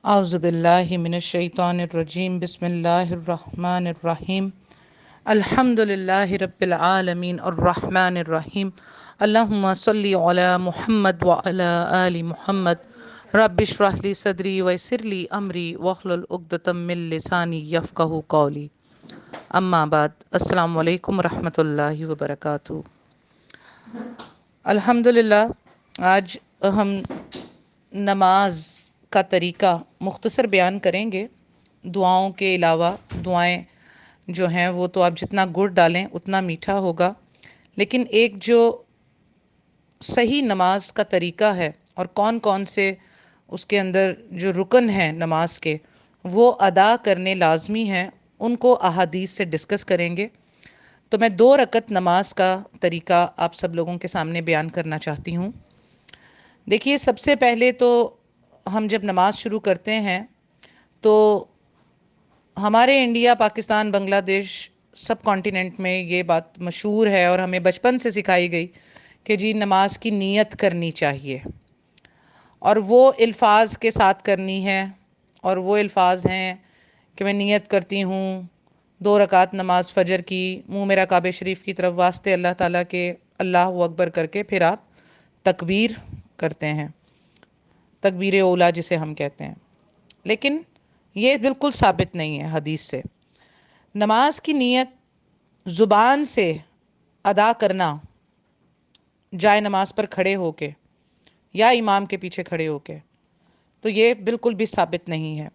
اعوذ باللہ من الشیطان الرجیم بسم اللہ الرحمن الرحیم الحمد للہ رب العالمین الرحمن الرحیم اللہم صلی علی محمد وعلی آل محمد رب اشرح لی صدری ویسر لی امری واحلل عقدۃ من لسانی یفقہوا قولی اما بعد السلام علیکم ورحمۃ اللہ وبرکاتہ۔ الحمدللہ آج ہم نماز کا طریقہ مختصر بیان کریں گے۔ دعاؤں کے علاوہ دعائیں جو ہیں وہ تو آپ جتنا گڑ ڈالیں اتنا میٹھا ہوگا، لیکن ایک جو صحیح نماز کا طریقہ ہے اور کون کون سے اس کے اندر جو رکن ہیں نماز کے وہ ادا کرنے لازمی ہیں، ان کو احادیث سے ڈسکس کریں گے۔ تو میں 2 رکعت نماز کا طریقہ آپ سب لوگوں کے سامنے بیان کرنا چاہتی ہوں۔ دیکھیے، سب سے پہلے تو ہم جب نماز شروع کرتے ہیں تو ہمارے انڈیا، پاکستان، بنگلہ دیش سب کانٹیننٹ میں یہ بات مشہور ہے اور ہمیں بچپن سے سکھائی گئی کہ جی نماز کی نیت کرنی چاہیے، اور وہ الفاظ کے ساتھ کرنی ہے، اور وہ الفاظ ہیں کہ میں نیت کرتی ہوں 2 رکعت نماز فجر کی، منہ میرا کعبہ شریف کی طرف واسطے اللہ تعالیٰ کے، اللہ اکبر کر کے پھر آپ تکبیر کرتے ہیں، تکبیر اولا جسے ہم کہتے ہیں۔ لیکن یہ بالکل ثابت نہیں ہے حدیث سے۔ نماز کی نیت زبان سے ادا کرنا، جائے نماز پر کھڑے ہو کے یا امام کے پیچھے کھڑے ہو کے، تو یہ بالکل بھی ثابت نہیں ہے،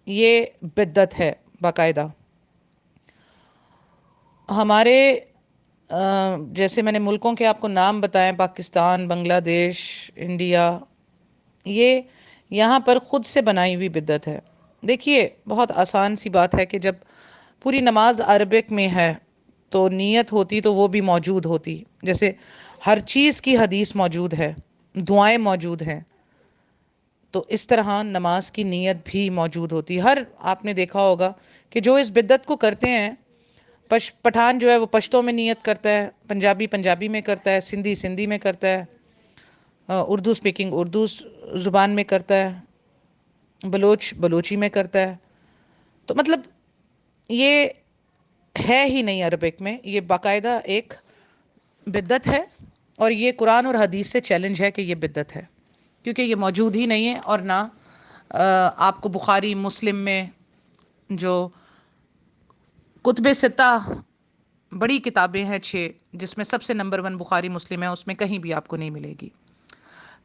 یہ بدعت ہے باقاعدہ۔ ہمارے جیسے میں نے ملکوں کے آپ کو نام بتائیں، پاکستان، بنگلہ دیش، انڈیا، یہ یہاں پر خود سے بنائی ہوئی بدعت ہے۔ دیکھیے، بہت آسان سی بات ہے کہ جب پوری نماز عربک میں ہے تو نیت ہوتی تو وہ بھی موجود ہوتی، جیسے ہر چیز کی حدیث موجود ہے، دعائیں موجود ہیں، تو اس طرح نماز کی نیت بھی موجود ہوتی۔ آپ نے دیکھا ہوگا کہ جو اس بدعت کو کرتے ہیں، پٹھان جو ہے وہ پشتوں میں نیت کرتا ہے، پنجابی پنجابی میں کرتا ہے، سندھی سندھی میں کرتا ہے، اردو سپیکنگ اردو زبان میں کرتا ہے، بلوچ بلوچی میں کرتا ہے، تو مطلب یہ ہے ہی نہیں عربک میں، یہ باقاعدہ ایک بدعت ہے، اور یہ قرآن اور حدیث سے چیلنج ہے کہ یہ بدعت ہے، کیونکہ یہ موجود ہی نہیں ہے، اور نہ آپ کو بخاری مسلم میں جو کتب ستہ بڑی کتابیں ہیں 6، جس میں سب سے نمبر 1 بخاری مسلم ہے، اس میں کہیں بھی آپ کو نہیں ملے گی۔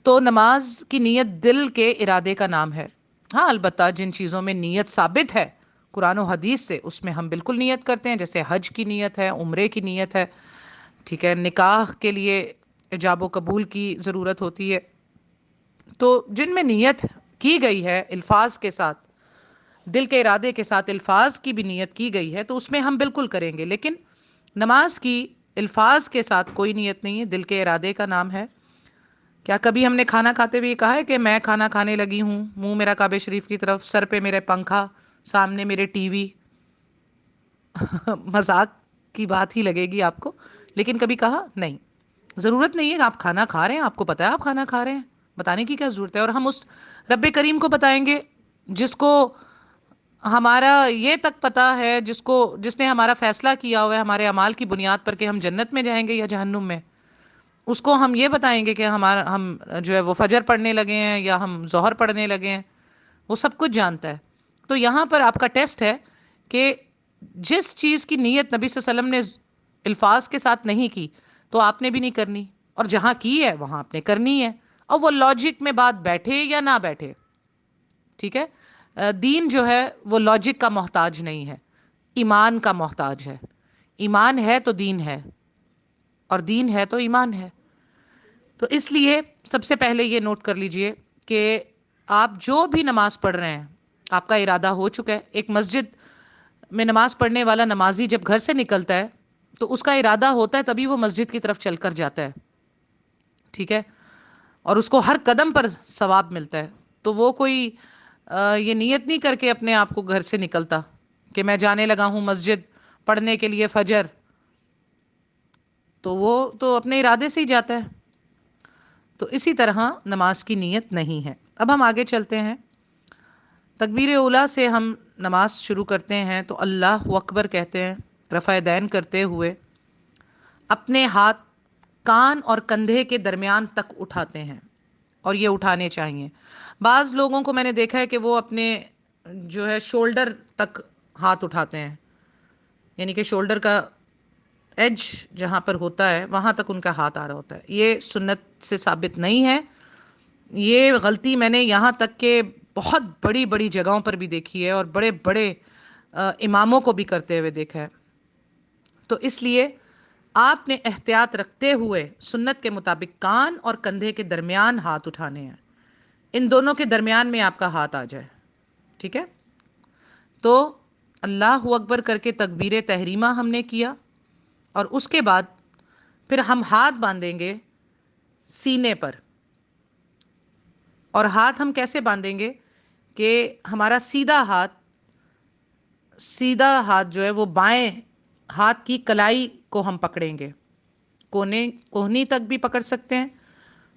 تو نماز کی نیت دل کے ارادے کا نام ہے۔ ہاں، البتہ جن چیزوں میں نیت ثابت ہے قرآن و حدیث سے، اس میں ہم بالکل نیت کرتے ہیں، جیسے حج کی نیت ہے، عمرے کی نیت ہے، ٹھیک ہے، نکاح کے لیے ایجاب و قبول کی ضرورت ہوتی ہے، تو جن میں نیت کی گئی ہے الفاظ کے ساتھ، دل کے ارادے کے ساتھ الفاظ کی بھی نیت کی گئی ہے، تو اس میں ہم بالکل کریں گے۔ لیکن نماز کی الفاظ کے ساتھ کوئی نیت نہیں ہے، دل کے ارادے کا نام ہے۔ کیا کبھی ہم نے کھانا کھاتے ہوئے کہا ہے کہ میں کھانا کھانے لگی ہوں، منہ میرا کعبہ شریف کی طرف، سر پہ میرے پنکھا، سامنے میرے ٹی وی؟ مذاق کی بات ہی لگے گی آپ کو، لیکن کبھی کہا نہیں۔ ضرورت نہیں ہے کہ آپ کھانا کھا رہے ہیں، آپ کو پتا ہے آپ کھانا کھا رہے ہیں، بتانے کی کیا ضرورت ہے؟ اور ہم اس رب کریم کو بتائیں گے جس کو ہمارا یہ تک پتا ہے، جس نے ہمارا فیصلہ کیا ہوا ہے ہمارے اعمال کی بنیاد پر کہ ہم جنت میں جائیں گے یا جہنم میں، اس کو ہم یہ بتائیں گے کہ ہم جو ہے وہ فجر پڑھنے لگے ہیں یا ہم ظہر پڑھنے لگے ہیں؟ وہ سب کچھ جانتا ہے۔ تو یہاں پر آپ کا ٹیسٹ ہے کہ جس چیز کی نیت نبی صلی اللہ علیہ وسلم نے الفاظ کے ساتھ نہیں کی تو آپ نے بھی نہیں کرنی، اور جہاں کی ہے وہاں آپ نے کرنی ہے، اور وہ لاجک میں بات بیٹھے یا نہ بیٹھے، ٹھیک ہے۔ دین جو ہے وہ لاجک کا محتاج نہیں ہے، ایمان کا محتاج ہے۔ ایمان ہے تو دین ہے، اور دین ہے تو ایمان ہے۔ تو اس لیے سب سے پہلے یہ نوٹ کر لیجئے کہ آپ جو بھی نماز پڑھ رہے ہیں، آپ کا ارادہ ہو چکا ہے۔ ایک مسجد میں نماز پڑھنے والا نمازی جب گھر سے نکلتا ہے تو اس کا ارادہ ہوتا ہے، تبھی وہ مسجد کی طرف چل کر جاتا ہے، ٹھیک ہے، اور اس کو ہر قدم پر ثواب ملتا ہے۔ تو وہ کوئی یہ نیت نہیں کر کے اپنے آپ کو گھر سے نکلتا کہ میں جانے لگا ہوں مسجد پڑھنے کے لیے فجر، تو وہ تو اپنے ارادے سے ہی جاتا ہے۔ تو اسی طرح نماز کی نیت نہیں ہے۔ اب ہم آگے چلتے ہیں۔ تکبیر اولیٰ سے ہم نماز شروع کرتے ہیں تو اللہ اکبر کہتے ہیں، رفع دین کرتے ہوئے اپنے ہاتھ کان اور کندھے کے درمیان تک اٹھاتے ہیں، اور یہ اٹھانے چاہیے۔ بعض لوگوں کو میں نے دیکھا ہے کہ وہ اپنے جو ہے شولڈر تک ہاتھ اٹھاتے ہیں، یعنی کہ شولڈر کا ایج جہاں پر ہوتا ہے وہاں تک ان کا ہاتھ آ رہا ہوتا ہے۔ یہ سنت سے ثابت نہیں ہے۔ یہ غلطی میں نے یہاں تک کہ بہت بڑی بڑی جگہوں پر بھی دیکھی ہے، اور بڑے بڑے اماموں کو بھی کرتے ہوئے دیکھا ہے۔ تو اس لیے آپ نے احتیاط رکھتے ہوئے سنت کے مطابق کان اور کندھے کے درمیان ہاتھ اٹھانے ہیں، ان دونوں کے درمیان میں آپ کا ہاتھ آ جائے، ٹھیک ہے؟ تو اللہ اکبر کر کے تکبیر تحریمہ ہم نے کیا، اور اس کے بعد پھر ہم ہاتھ باندھیں گے سینے پر۔ اور ہاتھ ہم کیسے باندھیں گے کہ ہمارا سیدھا ہاتھ جو ہے وہ بائیں ہاتھ کی کلائی کو ہم پکڑیں گے، کوہنی تک بھی پکڑ سکتے ہیں،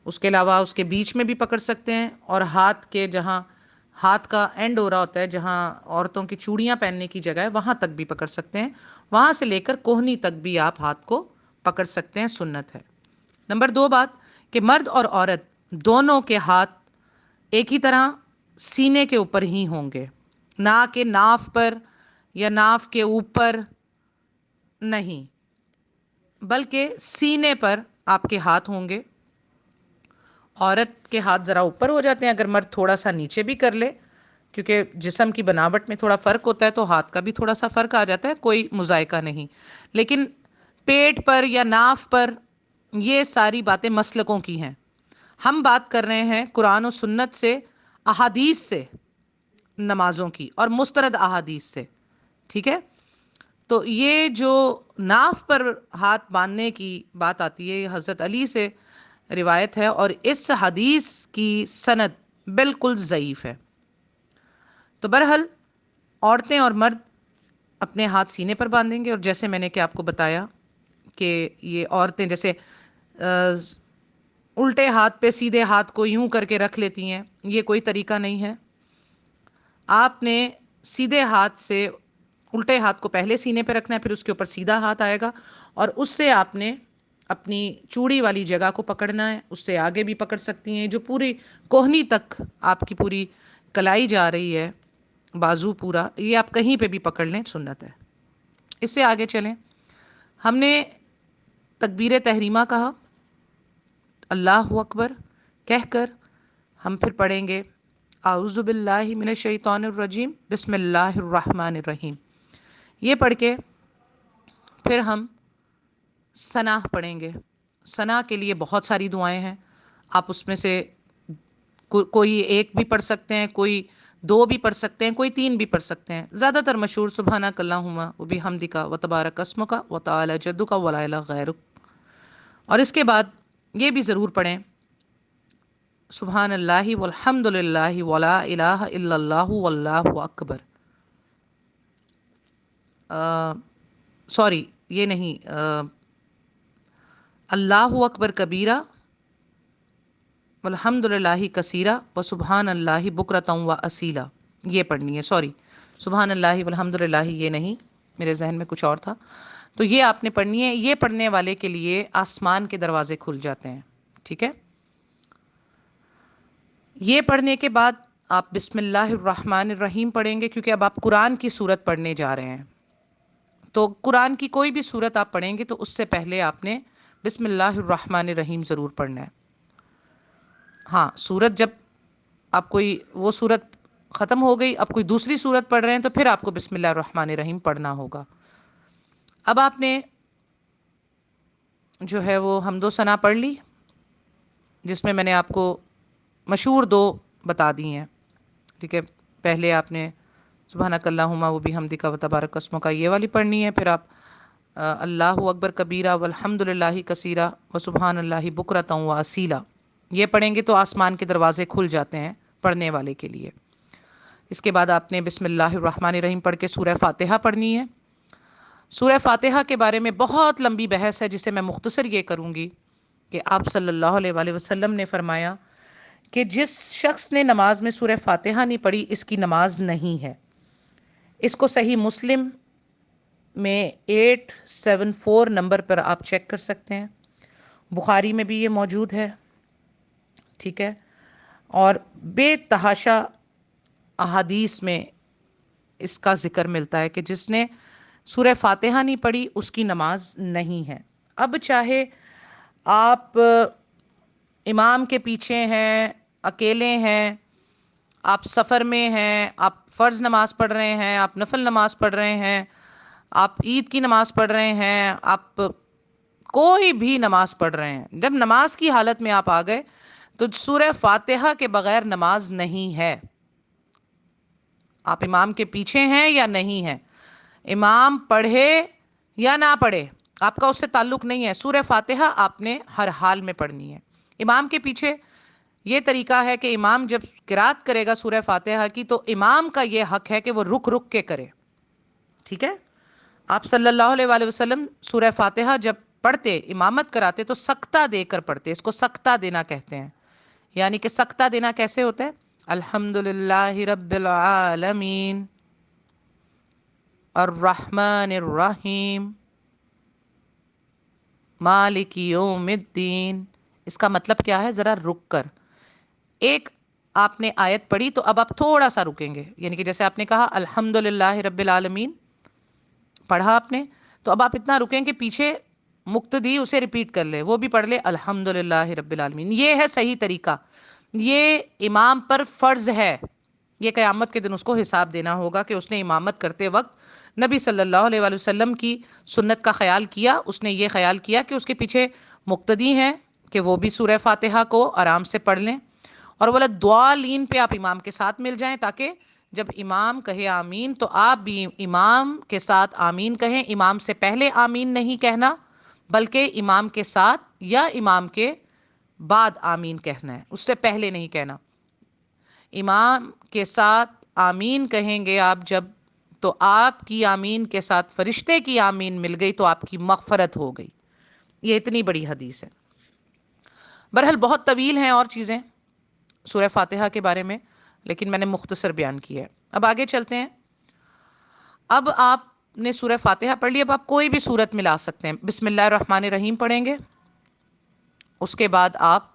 اس کے علاوہ اس کے بیچ میں بھی پکڑ سکتے ہیں، اور ہاتھ کے جہاں ہاتھ کا اینڈ ہو رہا ہوتا ہے، جہاں عورتوں کی چوڑیاں پہننے کی جگہ ہے وہاں تک بھی پکڑ سکتے ہیں، وہاں سے لے کر کوہنی تک بھی آپ ہاتھ کو پکڑ سکتے ہیں، سنت ہے۔ نمبر 2 بات کہ مرد اور عورت دونوں کے ہاتھ ایک ہی طرح سینے کے اوپر ہی ہوں گے، نہ کہ ناف پر یا ناف کے اوپر نہیں، بلکہ سینے پر آپ کے ہاتھ ہوں گے۔ عورت کے ہاتھ ذرا اوپر ہو جاتے ہیں، اگر مرد تھوڑا سا نیچے بھی کر لے، کیونکہ جسم کی بناوٹ میں تھوڑا فرق ہوتا ہے تو ہاتھ کا بھی تھوڑا سا فرق آ جاتا ہے، کوئی مذائقہ نہیں۔ لیکن پیٹ پر یا ناف پر یہ ساری باتیں مسلکوں کی ہیں، ہم بات کر رہے ہیں قرآن و سنت سے، احادیث سے، نمازوں کی اور مستند احادیث سے، ٹھیک ہے؟ تو یہ جو ناف پر ہاتھ باندھنے کی بات آتی ہے یہ حضرت علی سے روایت ہے، اور اس حدیث کی سند بالکل ضعیف ہے۔ تو بہرحال عورتیں اور مرد اپنے ہاتھ سینے پر باندھیں گے، اور جیسے میں نے کہ آپ کو بتایا کہ یہ عورتیں جیسے الٹے ہاتھ پہ سیدھے ہاتھ کو یوں کر کے رکھ لیتی ہیں، یہ کوئی طریقہ نہیں ہے۔ آپ نے سیدھے ہاتھ سے الٹے ہاتھ کو پہلے سینے پہ رکھنا ہے، پھر اس کے اوپر سیدھا ہاتھ آئے گا، اور اس سے آپ نے اپنی چوڑی والی جگہ کو پکڑنا ہے، اس سے آگے بھی پکڑ سکتی ہیں، جو پوری کوہنی تک آپ کی پوری کلائی جا رہی ہے، بازو پورا، یہ آپ کہیں پہ بھی پکڑ لیں، سنت ہے۔ اس سے آگے چلیں، ہم نے تکبیر تحریمہ کہا، اللہ اکبر کہہ کر ہم پھر پڑھیں گے اعوذ باللہ من الشیطان الرجیم بسم اللہ الرحمن الرحیم، یہ پڑھ کے پھر ہم ثنا پڑھیں گے۔ ثنا کے لیے بہت ساری دعائیں ہیں، آپ اس میں سے کوئی ایک بھی پڑھ سکتے ہیں، کوئی 2 بھی پڑھ سکتے ہیں، کوئی 3 بھی پڑھ سکتے ہیں۔ زیادہ تر مشہور سبحانک اللہم و بحمدک و تبارک اسمک و تعالی جدک و لا الہ غیرک، اور اس کے بعد یہ بھی ضرور پڑھیں سبحان اللہ والحمد للہ ولا الہ الا اللہ واللہ اکبر، سوری یہ نہیں، اللہ اکبر کبیرہ والحمد للہ کثیرہ و سبحان اللہ بکرۃ و اصیلا، یہ پڑھنی ہے، سوری سبحان اللہ والحمد للہ یہ نہیں، میرے ذہن میں کچھ اور تھا، تو یہ آپ نے پڑھنی ہے۔ یہ پڑھنے والے کے لیے آسمان کے دروازے کھل جاتے ہیں، ٹھیک ہے؟ یہ پڑھنے کے بعد آپ بسم اللہ الرحمن الرحیم پڑھیں گے، کیونکہ اب آپ قرآن کی سورت پڑھنے جا رہے ہیں، تو قرآن کی کوئی بھی سورت آپ پڑھیں گے تو اس سے پہلے آپ نے بسم اللہ الرحمن الرحیم ضرور پڑھنا ہے۔ ہاں، سورت جب آپ کوئی وہ سورت ختم ہو گئی، اب کوئی دوسری سورت پڑھ رہے ہیں تو پھر آپ کو بسم اللہ الرحمن الرحیم پڑھنا ہوگا۔ اب آپ نے جو ہے وہ حمد و ثنا پڑھ لی، جس میں نے آپ کو مشہور 2 بتا دی ہیں، ٹھیک ہے؟ پہلے آپ نے سبحانک اللہم و بحمدک و تبارک اسمک یہ والی پڑھنی ہے، پھر آپ اللہ اکبر کبیرہ والحمد للہ کثیرہ و سبحان اللہ بکرۃ و اصیلا، یہ پڑھیں گے تو آسمان کے دروازے کھل جاتے ہیں پڑھنے والے کے لیے۔ اس کے بعد آپ نے بسم اللہ الرحمن الرحیم پڑھ کے سورہ فاتحہ پڑھنی ہے۔ سورہ فاتحہ کے بارے میں بہت لمبی بحث ہے، جسے میں مختصر یہ کروں گی کہ آپ صلی اللہ علیہ وآلہ وسلم نے فرمایا کہ جس شخص نے نماز میں سورہ فاتحہ نہیں پڑھی اس کی نماز نہیں ہے. اس کو صحیح مسلم میں 874 نمبر پر آپ چیک کر سکتے ہیں. بخاری میں بھی یہ موجود ہے. ٹھیک ہے. اور بے تحاشا احادیث میں اس کا ذکر ملتا ہے کہ جس نے سورہ فاتحہ نہیں پڑھی اس کی نماز نہیں ہے. اب چاہے آپ امام کے پیچھے ہیں، اکیلے ہیں، آپ سفر میں ہیں، آپ فرض نماز پڑھ رہے ہیں، آپ نفل نماز پڑھ رہے ہیں، آپ عید کی نماز پڑھ رہے ہیں، آپ کوئی بھی نماز پڑھ رہے ہیں، جب نماز کی حالت میں آپ آ گئے تو سورہ فاتحہ کے بغیر نماز نہیں ہے. آپ امام کے پیچھے ہیں یا نہیں ہیں، امام پڑھے یا نہ پڑھے آپ کا اس سے تعلق نہیں ہے. سورہ فاتحہ آپ نے ہر حال میں پڑھنی ہے. امام کے پیچھے یہ طریقہ ہے کہ امام جب قرات کرے گا سورہ فاتحہ کی تو امام کا یہ حق ہے کہ وہ رک رک کے کرے. ٹھیک ہے. آپ صلی اللہ علیہ وآلہ وسلم سورہ فاتحہ جب پڑھتے، امامت کراتے تو سکتہ دے کر پڑھتے. اس کو سکتہ دینا کہتے ہیں. یعنی کہ سکتہ دینا کیسے ہوتا ہے؟ الحمد للہ رب العالمین الرحمن الرحیم مالک یوم الدین. اس کا مطلب کیا ہے؟ ذرا رک کر. ایک آپ نے آیت پڑھی تو اب آپ تھوڑا سا رکیں گے. یعنی کہ جیسے آپ نے کہا الحمد للہ رب العالمین، پڑھا آپ نے، تو اب آپ اتنا رکیں کہ پیچھے مقتدی اسے ریپیٹ کر لے، وہ بھی پڑھ لے الحمد للہ رب العالمین. یہ ہے صحیح طریقہ. یہ امام پر فرض ہے. یہ قیامت کے دن اس کو حساب دینا ہوگا کہ اس نے امامت کرتے وقت نبی صلی اللہ علیہ وآلہ وسلم کی سنت کا خیال کیا. اس نے یہ خیال کیا کہ اس کے پیچھے مقتدی ہیں کہ وہ بھی سورہ فاتحہ کو آرام سے پڑھ لیں، اور ولا الضالین پہ آپ امام کے ساتھ مل جائیں تاکہ جب امام کہے آمین تو آپ بھی امام کے ساتھ آمین کہیں. امام سے پہلے آمین نہیں کہنا بلکہ امام کے ساتھ یا امام کے بعد آمین کہنا ہے، اس سے پہلے نہیں کہنا. امام کے ساتھ آمین کہیں گے آپ جب، تو آپ کی آمین کے ساتھ فرشتے کی آمین مل گئی تو آپ کی مغفرت ہو گئی. یہ اتنی بڑی حدیث ہے. بہرحال بہت طویل ہیں اور چیزیں سورہ فاتحہ کے بارے میں، لیکن میں نے مختصر بیان کی ہے. اب آگے چلتے ہیں. اب آپ نے سورہ فاتحہ پڑھ لی. اب آپ کوئی بھی سورت ملا سکتے ہیں. بسم اللہ الرحمن الرحیم پڑھیں گے. اس کے بعد آپ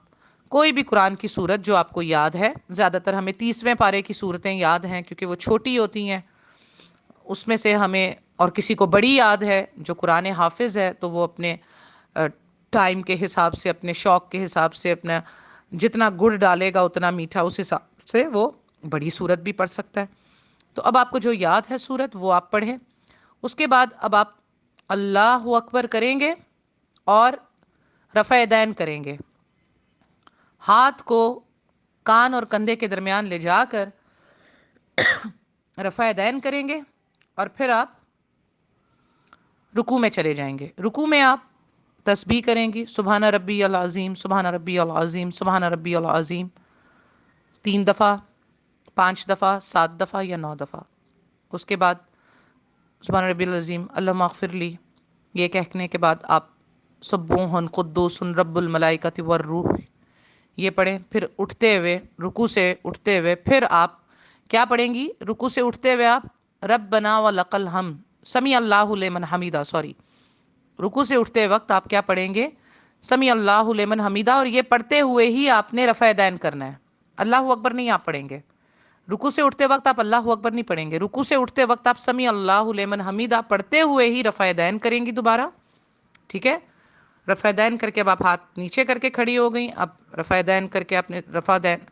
کوئی بھی قرآن کی سورت جو آپ کو یاد ہے. زیادہ تر ہمیں 30ویں پارے کی سورتیں یاد ہیں کیونکہ وہ چھوٹی ہوتی ہیں. اس میں سے ہمیں، اور کسی کو بڑی یاد ہے جو قرآن حافظ ہے تو وہ اپنے ٹائم کے حساب سے، اپنے شوق کے حساب سے، اپنا جتنا گڑ ڈالے گا اتنا میٹھا، اس حساب سے وہ بڑی سورت بھی پڑھ سکتا ہے. تو اب آپ کو جو یاد ہے سورت وہ آپ پڑھیں. اس کے بعد اب آپ اللہ اکبر کریں گے اور رفع دین کریں گے. ہاتھ کو کان اور کندھے کے درمیان لے جا کر رفع دین کریں گے اور پھر آپ رکوع میں چلے جائیں گے. رکوع میں آپ تسبیح کریں گی، سبحان ربی العظیم، سبحان ربی العظیم، سبحان ربی العظیم 3 دفعہ، 5 دفعہ، 7 دفعہ یا 9 دفعہ. اس کے بعد سبحان ربی العظیم اللہم اغفر لی یہ کہنے کے بعد آپ سبوح قدوس رب الملائکۃ والروح یہ پڑھیں. پھر اٹھتے ہوئے، رکوع سے اٹھتے ہوئے پھر آپ کیا پڑھیں گی؟ رکوع سے اٹھتے ہوئے آپ ربنا ولک الحمد سمیع اللہ لمن حمیدہ، رکوع سے اٹھتے وقت آپ کیا پڑھیں گے؟ سمیع اللہ لمن حمیدہ. اور یہ پڑھتے ہوئے ہی آپ نے رفع دین کرنا ہے. اللہ اکبر نہیں آپ پڑھیں گے. رکوع سے اٹھتے وقت آپ اللہ اکبر نہیں پڑھیں گے. رکوع سے اٹھتے وقت آپ سمیع اللہ لمن حمیدہ پڑھتے ہوئے ہی رفع دین کریں گی دوبارہ. ٹھیک ہے. رفع دین کر کے اب آپ ہاتھ نیچے کر کے کھڑی ہو گئیں. اب رفع دین کر کے آپ نے رفع دین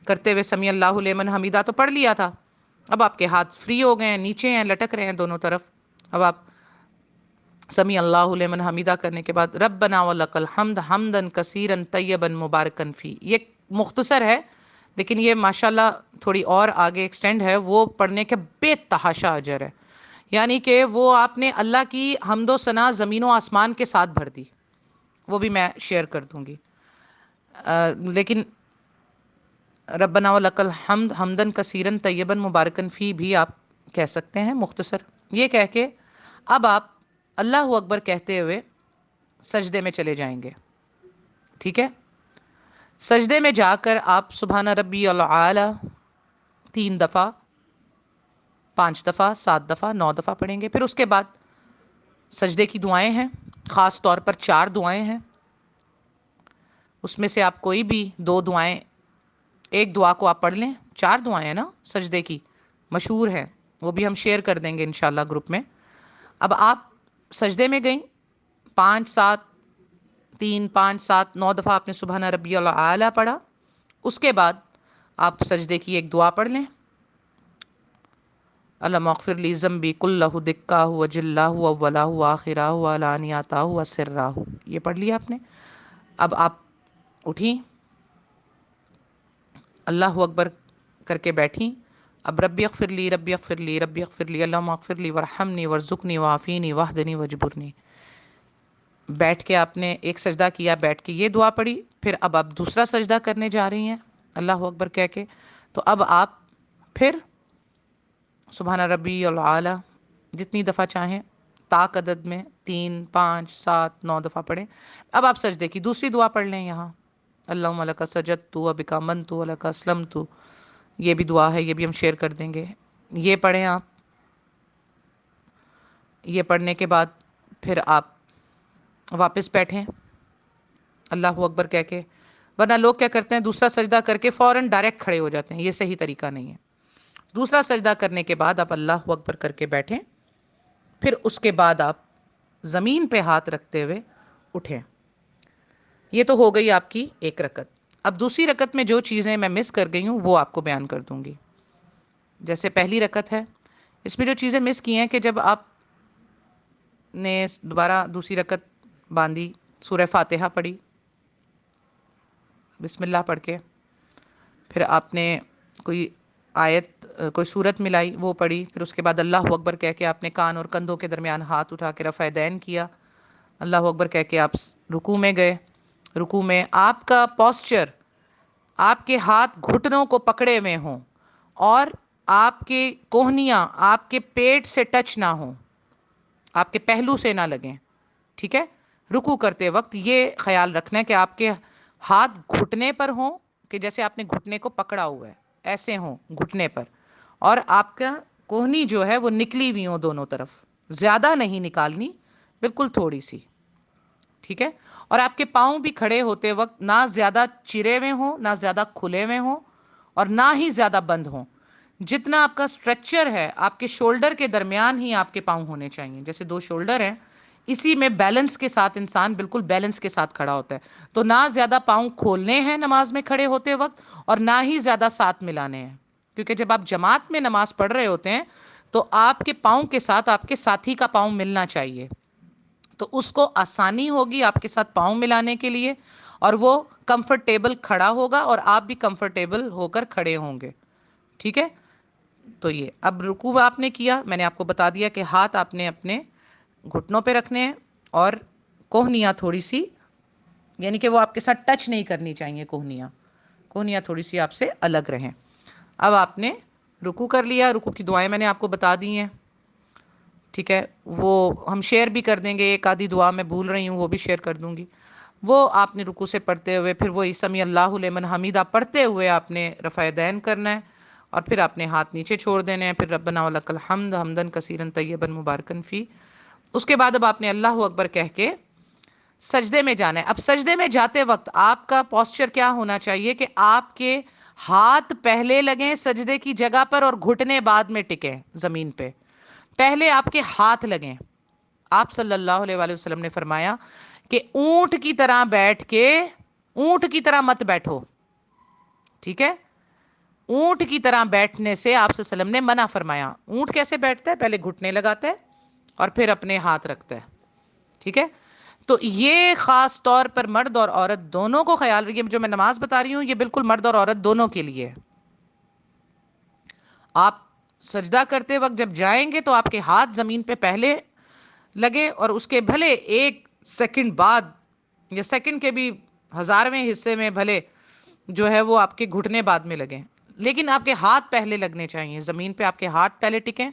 کرتے ہوئے سمیع اللہ لمن حمیدہ تو پڑھ لیا تھا. اب آپ کے ہاتھ فری ہو گئے ہیں، نیچے ہیں، لٹک رہے ہیں دونوں طرف. اب آپ سمیع اللہ لمن حمیدہ کرنے کے بعد ربنا ولک الحمد حمدا کثیرا طیبا مبارکا فی. یہ مختصر ہے لیکن یہ ماشاءاللہ تھوڑی اور آگے ایکسٹینڈ ہے. وہ پڑھنے کے بے تحاشا اجر ہے. یعنی کہ وہ آپ نے اللہ کی حمد و ثنا زمین و آسمان کے ساتھ بھر دی. وہ بھی میں شیئر کر دوں گی. لیکن ربنا ولک الحمد حمدا کثیرا طیبا مبارکا فی بھی آپ کہہ سکتے ہیں مختصر. یہ کہہ کے اب آپ اللہ اکبر کہتے ہوئے سجدے میں چلے جائیں گے. ٹھیک ہے. سجدے میں جا کر آپ سبحان ربی العالی 3 دفعہ، 5 دفعہ، 7 دفعہ، 9 دفعہ پڑھیں گے. پھر اس کے بعد سجدے کی دعائیں ہیں، خاص طور پر 4 دعائیں ہیں. اس میں سے آپ کوئی بھی 2 دعائیں، ایک دعا کو آپ پڑھ لیں. 4 دعائیں ہیں نا سجدے کی، مشہور ہے، وہ بھی ہم شیئر کر دیں گے انشاءاللہ گروپ میں. اب آپ سجدے میں گئیں، 5 7 3 5 7 9 دفعہ آپ نے سبحان ربی الاعلی پڑھا. اس کے بعد آپ سجدے کی ایک دعا پڑھ لیں، اللہم اغفر لی ذنبی کلہ دکاہ و جلہ و اولہ و آخرہ و علانیتہ و سرہ. یہ پڑھ لیا آپ نے. اب آپ اٹھیں، اللہ اکبر کر کے بیٹھیں. اب ربی اغفر لی، ربی اغفر لی، ربی اغفر لی، اللہم اغفر لی ورحمنی ورزقنی وعافینی واہدنی وجبرنی. بیٹھ کے آپ نے ایک سجدہ کیا، بیٹھ کے یہ دعا پڑھی. پھر اب آپ دوسرا سجدہ کرنے جا رہی ہیں اللہ اکبر کہہ کے. تو اب آپ پھر سبحان ربی العالی جتنی دفعہ چاہیں طاق عدد میں 3 5 7 9 دفعہ پڑھیں. اب آپ سجدے کی دوسری دعا پڑھ لیں یہاں، اللہم لک سجدت و بک آمنت و لک اسلمت. یہ بھی دعا ہے، یہ بھی ہم شیئر کر دیں گے. یہ پڑھیں آپ. یہ پڑھنے کے بعد پھر آپ واپس بیٹھیں اللہ اکبر کہہ کے. ورنہ لوگ کیا کرتے ہیں، دوسرا سجدہ کر کے فوراً ڈائریکٹ کھڑے ہو جاتے ہیں. یہ صحیح طریقہ نہیں ہے. دوسرا سجدہ کرنے کے بعد آپ اللہ اکبر کر کے بیٹھیں. پھر اس کے بعد آپ زمین پہ ہاتھ رکھتے ہوئے اٹھیں. یہ تو ہو گئی آپ کی ایک رکعت. اب دوسری رکعت میں جو چیزیں میں مس کر گئی ہوں وہ آپ کو بیان کر دوں گی. جیسے پہلی رکعت ہے، اس میں جو چیزیں مس کی ہیں کہ جب آپ نے دوبارہ دوسری رکعت باندھی، سورہ فاتحہ پڑھی بسم اللہ پڑھ کے. پھر آپ نے کوئی آیت، کوئی صورت ملائی، وہ پڑھی. پھر اس کے بعد اللہ اکبر کہہ کے آپ نے کان اور کندھوں کے درمیان ہاتھ اٹھا کے رفع دین کیا. اللہ اکبر کہہ کے آپ رکوع میں گئے. رکوع میں آپ کا پوسچر، آپ کے ہاتھ گھٹنوں کو پکڑے ہوئے ہوں اور آپ کے کوہنیاں آپ کے پیٹ سے ٹچ نہ ہوں، آپ کے پہلو سے نہ لگیں. ٹھیک ہے. رکوع کرتے وقت یہ خیال رکھنا ہے کہ آپ کے ہاتھ گھٹنے پر ہوں، کہ جیسے آپ نے گھٹنے کو پکڑا ہوا ہے ایسے ہوں گھٹنے پر، اور آپ کا کوہنی جو ہے وہ نکلی ہوئی ہوں دونوں طرف، زیادہ نہیں نکالنی، بالکل تھوڑی سی. ٹھیک ہے. اور آپ کے پاؤں بھی کھڑے ہوتے وقت نہ زیادہ چرے ہوئے ہوں، نہ زیادہ کھلے ہوئے ہوں، اور نہ ہی زیادہ بند ہوں. جتنا آپ کا سٹرکچر ہے آپ کے شولڈر کے درمیان ہی آپ کے پاؤں ہونے چاہیے. جیسے 2 شولڈر ہیں، اسی میں بیلنس کے ساتھ انسان بالکل بیلنس کے ساتھ کھڑا ہوتا ہے. تو نہ زیادہ پاؤں کھولنے ہیں نماز میں کھڑے ہوتے وقت، اور نہ ہی زیادہ ساتھ ملانے ہیں. کیونکہ جب آپ جماعت میں نماز پڑھ رہے ہوتے ہیں تو آپ کے پاؤں کے ساتھ آپ کے ساتھی کا پاؤں ملنا چاہیے. تو اس کو آسانی ہوگی آپ کے ساتھ پاؤں ملانے کے لیے، اور وہ کمفرٹیبل کھڑا ہوگا اور آپ بھی کمفرٹیبل ہو کر کھڑے ہوں گے. ٹھیک ہے. تو یہ اب رکوع آپ نے کیا، میں نے آپ کو بتا دیا کہ ہاتھ آپ نے اپنے گھٹنوں پہ رکھنے ہیں، اور کوہنیاں تھوڑی سی، یعنی کہ وہ آپ کے ساتھ ٹچ نہیں کرنی چاہیے. کوہنیاں تھوڑی سی آپ سے الگ رہیں. اب آپ نے رکوع کر لیا. رکوع کی دعائیں میں نے آپ کو بتا دی ہیں. ٹھیک ہے. وہ ہم شیئر بھی کر دیں گے، ایک آدھی دعا میں بھول رہی ہوں وہ بھی شیئر کر دوں گی. وہ آپ نے رکوع سے پڑھتے ہوئے پھر وہی سمیع اللہ لمن حمیدہ پڑھتے ہوئے آپ نے رفع دین کرنا ہے، اور پھر آپ نے ہاتھ نیچے چھوڑ دینے ہیں. پھر ربنا ولک الحمد حمدا کثیرا طیبا مبارکا فی. اس کے بعد اب آپ نے اللہ اکبر کہہ کے سجدے میں جانا ہے. اب سجدے میں جاتے وقت آپ کا پوسچر کیا ہونا چاہیے کہ آپ کے ہاتھ پہلے لگیں سجدے کی جگہ پر، اور گھٹنے بعد میں ٹکیں زمین پہ. پہلے آپ کے ہاتھ لگیں. آپ صلی اللہ علیہ وآلہ وسلم نے فرمایا کہ اونٹ کی طرح بیٹھ کے، اونٹ کی طرح مت بیٹھو. ٹھیک ہے. اونٹ کی طرح بیٹھنے سے آپ صلی اللہ علیہ وسلم نے منع فرمایا. اونٹ کیسے بیٹھتا ہے؟ پہلے گھٹنے لگاتا ہے اور پھر اپنے ہاتھ رکھتا ہے. ٹھیک ہے. تو یہ خاص طور پر مرد اور عورت دونوں کو خیال رکھیے. جو میں نماز بتا رہی ہوں یہ بالکل مرد اور عورت دونوں کے لیے ہے. آپ سجدہ کرتے وقت جب جائیں گے تو آپ کے ہاتھ زمین پہ پہلے لگے، اور اس کے بھلے 1 سیکنڈ بعد یا سیکنڈ کے بھی 1000ویں حصے میں بھلے جو ہے وہ آپ کے گھٹنے بعد میں لگیں، لیکن آپ کے ہاتھ پہلے لگنے چاہیے زمین پہ. آپ کے ہاتھ پہلے ٹکیں،